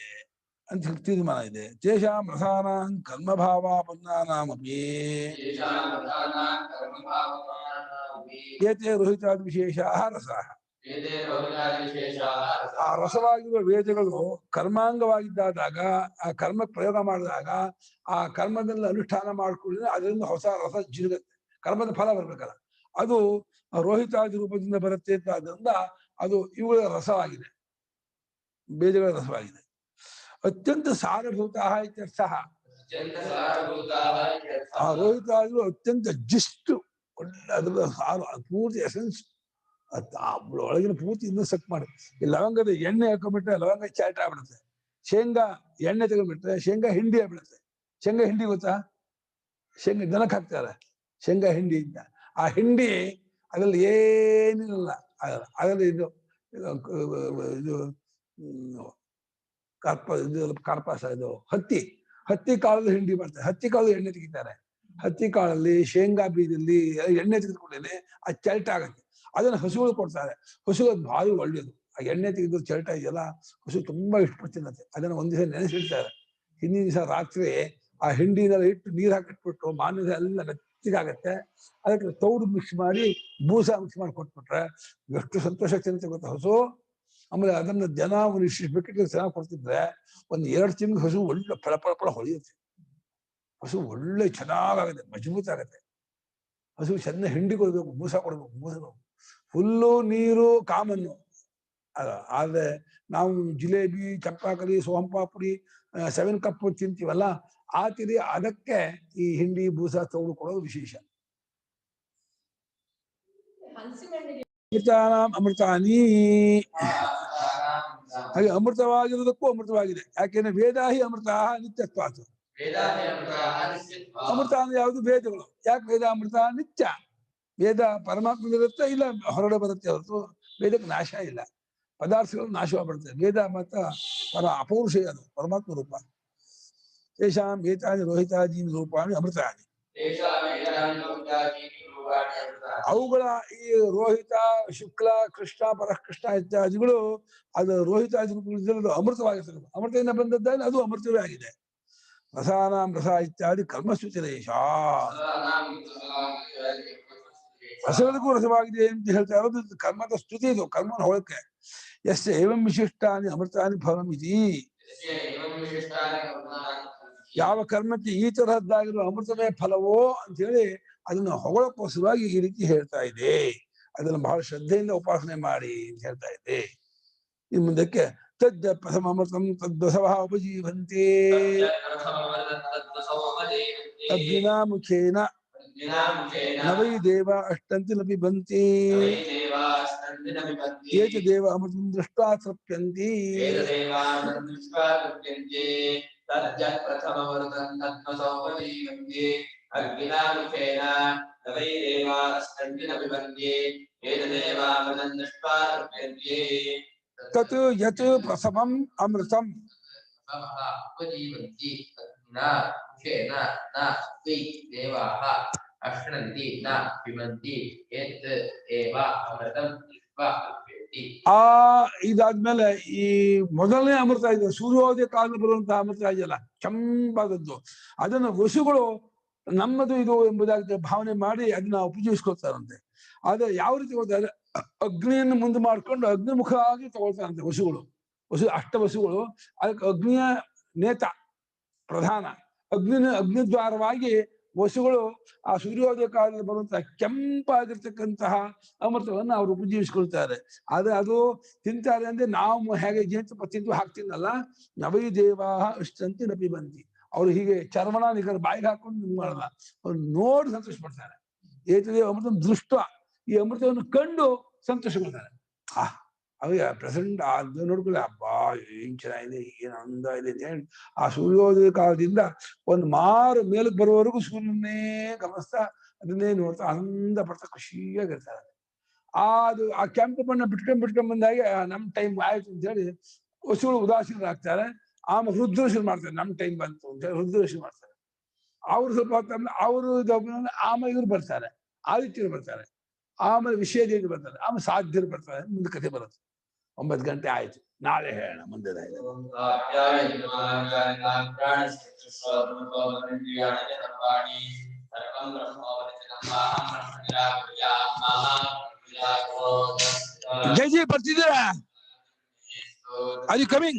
ಅಂತ ತೀರ್ಮಾನ ಇದೆ. ತೇಷಾಂ ರಸಾನಾಂ ಕರ್ಮಭಾವಾಪನ್ನಾನಾಮಪಿ ಏತೇ ರೋಹಿತಾದಿ ವಿಶೇಷಾಃ ರಸಾಃ. ಆ ರಸವಾಗಿರುವ ವೇದಗಳು ಕರ್ಮಾಂಗವಾಗಿದ್ದಾಗ, ಆ ಕರ್ಮ ಪ್ರಯೋಗ ಮಾಡಿದಾಗ, ಆ ಕರ್ಮದಲ್ಲಿ ಅನುಷ್ಠಾನ ಮಾಡಿಕೊಂಡ್ರೆ ಅದರಿಂದ ಹೊಸ ರಸ ಜಿರುಗತ್ತೆ. ಕರ್ಮದ ಫಲ ಬರ್ಬೇಕಲ್ಲ, ಅದು ರೋಹಿತಾದಿ ರೂಪದಿಂದ ಬರುತ್ತೆ ಅಂತ. ಆದ್ದರಿಂದ ಅದು ಇವುಗಳ ರಸವಾಗಿದೆ, ವೇದಗಳ ರಸವಾಗಿದೆ. ಅತ್ಯಂತ ಸಾರಭೂತ ಇತ್ಯರ್ಥ. ಆ ರೋಹಿತಾದಿಗಳು ಅತ್ಯಂತ ಜಿಷ್ಟು, ಒಳ್ಳೆ ಅದರ ಸಾರ, ಪೂರ್ತಿ ಎಸೆನ್ಸ್, ಒಳಗಿನ ಪೂರ್ತಿ ಇನ್ನೂ ಸಕ್ ಮಾಡಿ. ಈ ಲವಂಗದ ಎಣ್ಣೆ ಹಾಕೊಂಡ್ಬಿಟ್ರೆ ಲವಂಗ ಚಾಟ ಆಗ್ಬಿಡುತ್ತೆ. ಶೇಂಗಾ ಎಣ್ಣೆ ತಗೊಂಡ್ಬಿಟ್ರೆ ಶೇಂಗಾ ಹಿಂಡಿ ಆಗ್ಬಿಡುತ್ತೆ. ಶೇಂಗಾ ಹಿಂಡಿ ಗೊತ್ತಾ? ಶೇಂಗಾ ದನಕ್ಕೆ ಹಾಕ್ತಾರೆ ಶೇಂಗಾ ಹಿಂಡಿ ಅಂತ. ಆ ಹಿಂಡಿ ಅದ್ರಲ್ಲಿ ಏನಿಲ್ಲ, ಅದರಲ್ಲಿ ಇದು ಕಾರ್ಪಾಸ, ಇದು ಹತ್ತಿ ಕಾಳದ ಹಿಂಡಿ ಮಾಡ್ತಾರೆ. ಹತ್ತಿ ಕಾಳದ ಎಣ್ಣೆ ತೆಗಿತಾರೆ. ಹತ್ತಿ ಕಾಳಲ್ಲಿ ಶೇಂಗಾ ಬೀಜದಲ್ಲಿ ಎಣ್ಣೆ ತೆಗೆದುಕೊಂಡೇನೆ ಅದು ಚಲ್ಟ ಆಗುತ್ತೆ. ಅದನ್ನು ಹಸುಗಳು ಕೊಡ್ತಾರೆ. ಹಸು ಅದು ಭಾರಿ ಒಳ್ಳೇದು. ಆ ಎಣ್ಣೆ ತೆಗೆದು ಚಲ್ಟ ಇದೆಯಲ್ಲ, ಹಸು ತುಂಬಾ ಇಷ್ಟಪಡ್ತಿರುತ್ತೆ. ಅದನ್ನು ಒಂದ್ ದಿವಸ ನೆನೆಸಿಡ್ತಾರೆ. ಹಿಂದಿನ ದಿವಸ ರಾತ್ರಿ ಆ ಹಿಂಡಿನೆಲ್ಲ ಇಟ್ಟು ನೀರು ಹಾಕಿಟ್ಬಿಟ್ಟು ಮಾನ ದಿವಸ ಎಲ್ಲ ಬೆಚ್ಚಗಾಗತ್ತೆ. ಅದಕ್ಕೆ ತೌಡು ಮಿಕ್ಸ್ ಮಾಡಿ ಬೂಸ ಮಿಕ್ಸ್ ಮಾಡಿ ಕೊಟ್ಬಿಟ್ರೆ ಎಷ್ಟು ಸಂತೋಷ ಚಿಂತೆ ಗೊತ್ತಾ ಹಸು. ಆಮೇಲೆ ಅದನ್ನ ಜನ ಒಂದು ಇಷ್ಟು ಬೇಕಿಟ್ಟು ಚೆನ್ನಾಗಿ ಕೊಡ್ತಿದ್ರೆ 1-2 ತಿಂಗಳು ಹಸು ಒಳ್ಳೆ ಫಳ ಹೊಳೆಯುತ್ತೆ. ಹಸು ಒಳ್ಳೆ ಚೆನ್ನಾಗಾಗತ್ತೆ, ಮಜಬೂತ್ ಆಗತ್ತೆ. ಹಸು ಚೆನ್ನಾಗಿ ಹಿಂಡಿ ಕೊಡ್ಬೇಕು, ಬೂಸ ಕೊಡ್ಬೇಕು. ಬೂಸ ಹುಲ್ಲು ನೀರು ಕಾಮನ್ನು. ಆದ್ರೆ ನಾವು ಜಿಲೇಬಿ, ಚಂಪಾಕಲಿ, ಸೋಂಪಾಪುರಿ, 7 ಕಪ್ ತಿಂತೀವಲ್ಲ, ಆ ತಿರಿ ಅದಕ್ಕೆ ಈ ಹಿಂಡಿ ಬೂಸ ತೌಡು ಕೊಡೋದು ವಿಶೇಷ. ಅಮೃತಾನಿ, ಹಾಗೆ ಅಮೃತವಾಗಿರುವುದಕ್ಕೂ ಅಮೃತವಾಗಿದೆ. ಯಾಕೆಂದ್ರೆ ವೇದಾಹಿ ಅಮೃತ ನಿತ್ಯತ್ವಾತ್. ಅಮೃತ ಅಂದ್ರೆ ಯಾವುದು? ವೇದಗಳು. ಯಾಕೆ ವೇದ ಅಮೃತ? ನಿತ್ಯ. ವೇದ ಪರಮಾತ್ಮನಿರುತ್ತೆ, ಇಲ್ಲ ಹೊರಗಡೆ ಬರುತ್ತೆ ಹೊರತು ವೇದಕ್ಕೆ ನಾಶ ಇಲ್ಲ. ಪದಾರ್ಥಗಳು ನಾಶವಾಗ್ಬಿಡುತ್ತೆ. ವೇದ ಮಾತ್ರ ಅಪೌರುಷೇಯ, ಅದು ಪರಮಾತ್ಮ ರೂಪ. ತೇಷಾಂ ಏತಾನಿ ರೋಹಿತಾದೀನಿ ರೂಪಾಣಿ ಅಮೃತಾನಿ. ಅವುಗಳ ಈ ರೋಹಿತ, ಶುಕ್ಲ, ಕೃಷ್ಣ, ಪರಕೃಷ್ಣ ಇತ್ಯಾದಿಗಳು ಅದು ರೋಹಿತಾದಿ ರೂಪಗಳು ಅಮೃತವಾಗಿರ್ತದೆ. ಅಮೃತದಿಂದ ಬಂದದ್ದಾದ್ರೆ ಅದು ಅಮೃತವೇ ಆಗಿದೆ. ರಸಾನಾಂ ರಸ ಇತ್ಯಾದಿ ಕರ್ಮಸ್ತುತಿರೇಶ. ರಸಗಳಿಗೂ ರಸವಾಗಿದೆ ಅಂತ ಹೇಳ್ತಾ ಇರೋದು ಕರ್ಮದ ಸ್ತುತಿ. ಇದು ಕರ್ಮನ ಹೊಳಕೆ. ಎಸ್ ಏವಂ ವಿಶಿಷ್ಟಾನಿ ಅಮೃತಾನಿ ಫಲಮಿತಿ. ಯಾವ ಕರ್ಮಕ್ಕೆ ಈ ತರಹದ್ದಾಗಿರುವ ಅಮೃತಮೇ ಫಲವೋ ಅಂತ ಹೇಳಿ ಅದನ್ನು ಹೊಗಳಕ್ಕೋಸ್ಕರವಾಗಿ ಈ ರೀತಿ ಹೇಳ್ತಾ ಇದೆ. ಅದನ್ನು ಬಹಳ ಶ್ರದ್ಧೆಯಿಂದ ಉಪಾಸನೆ ಮಾಡಿ ಅಂತ ಹೇಳ್ತಾ ಇದೆ. ಇನ್ನು ಮುಂದಕ್ಕೆ ತಜ್ಜ ಪ್ರಥಮ ಅಮೃತಂ ತದ್ವಸವಃ ಉಪಜೀವಂತೆ ತದ್ವಿನಾ ಮುಖೇನ ನವೈ ದೇವ ಅಷ್ಟಂತಿ ನ ಪಿಬಂತಿ ಏತ ದೇವ ಅಮೃತಂ ದೃಷ್ಟ್ವಾ ತೃಪ್ಯಂತಿ. ತತ್ ಯತ್ ಪ್ರಥಮಂ ಅಮೃತಂ ಇದಾದ್ಮೇಲೆ ಈ ಮೊದಲನೇ ಅಮೃತ ಇದೆ, ಸೂರ್ಯೋದಯ ಕಾಲದಲ್ಲಿ ಬರುವಂತಹ ಅಮೃತ ಇದೆಯಲ್ಲ, ಕೆಂಪಾದದ್ದು. ಅದನ್ನು ವಸುಗಳು ನಮ್ಮದು ಇದು ಎಂಬುದಾಗಿ ಭಾವನೆ ಮಾಡಿ ಅದನ್ನ ಉಪಯೋಗಿಸ್ಕೊಳ್ತಾರಂತೆ. ಆದ್ರೆ ಯಾವ ರೀತಿ ಹೋದ್ರೆ ಅಗ್ನಿಯನ್ನು ಮುಂದೆ ಮಾಡ್ಕೊಂಡು ಅಗ್ನಿಮುಖವಾಗಿ ತಗೊಳ್ತಾರಂತೆ ವಸುಗಳು. ಅಷ್ಟವಸುಗಳು ಅದಕ್ಕೆ ಅಗ್ನಿಯ ನೇತ ಪ್ರಧಾನ. ಅಗ್ನಿದ್ವಾರವಾಗಿ ವಸುಗಳು ಆ ಸೂರ್ಯೋದಯ ಕಾಲದಲ್ಲಿ ಬರುವಂತಹ ಕೆಂಪಾಗಿರ್ತಕ್ಕಂತಹ ಅಮೃತವನ್ನು ಅವರು ಉಪಜೀವಿಸ್ಕೊಳ್ತಾರೆ. ಆದ್ರೆ ಅದು ತಿಂತಾರೆ ಅಂದ್ರೆ ನಾವು ಹೇಗೆ ಜೇನುತುಪ್ಪ ತಿಂದು ಹಾಕ್ತೀನಲ್ಲ, ನವೈ ದೇವಾ ಇಷ್ಟಂತೆ ನಪಿ ಬಂತಿ, ಅವ್ರು ಹೀಗೆ ಚರ್ಮಣ ನಿಖರ ಬಾಯಿಗೆ ಹಾಕೊಂಡು ಮಾಡಲ್ಲ, ಅವ್ರು ನೋಡಿ ಸಂತೋಷ ಪಡ್ತಾರೆ. ಏತದೇ ಅಮೃತ ದೃಷ್ಟ, ಈ ಅಮೃತವನ್ನು ಕಂಡು ಸಂತೋಷ ಪಡ್ತಾರೆ. ಅವಾಗ ಪ್ರೆಸೆಂಟ್ ಅದು ನೋಡ್ಕೊಳ್ಳಿ, ಹಬ್ಬಾ ಏನ್ ಚೆನ್ನಾಗಿದೆ, ಏನ್ ಅಂದ ಇದೆ ಅಂತ ಹೇಳಿ ಆ ಸೂರ್ಯೋದಯ ಕಾಲದಿಂದ ಒಂದು ಮಾರು ಮೇಲಕ್ಕೆ ಬರುವವರೆಗೂ ಸೂರ್ಯನೇ ಗಮನಿಸ್ತಾ ಅದನ್ನೇ ನೋಡ್ತಾ ಆನಂದ ಪಡ್ತಾ ಖುಷಿಯಾಗಿರ್ತಾರೆ. ಅದು ಆ ಕೆಂಪು ಬಣ್ಣ ಬಿಟ್ಕೊಂಡ್ ಬಂದಾಗೆ ನಮ್ ಟೈಮ್ ಆಯ್ತು ಅಂತ ಹೇಳಿ ವಸುಗಳು ಉದಾಸೀನರಾಗ್ತಾರೆ. ಆಮೇಲೆ ಹೃದಯ ಮಾಡ್ತಾರೆ, ನಮ್ ಟೈಮ್ ಬಂತು ಅಂತ ಹೇಳಿ ಹೃದಯ ಮಾಡ್ತಾರೆ. ಅವ್ರು ಸ್ವಲ್ಪ ಹೊತ್ತಂದ್ರೆ ಅವರು ಆಮೇಲೆ ಇವ್ರು ಬರ್ತಾರೆ, ಆದಿತ್ಯರು ಬರ್ತಾರೆ, ಆಮೇಲೆ ವಿಷಯದೇವರು ಬರ್ತಾರೆ, ಆಮೇಲೆ ಸಾಧ್ಯರು ಬರ್ತಾರೆ. ಮುಂದೆ ಕಥೆ ಬರುತ್ತೆ. 9 ಗಂಟೆ ಆಯ್ತು, ನಾಳೆ ಹೇಳೋಣ ಮುಂದೆ. ಜೈ ಬರ್ತಿದ್ದೀರಾ? Are you coming?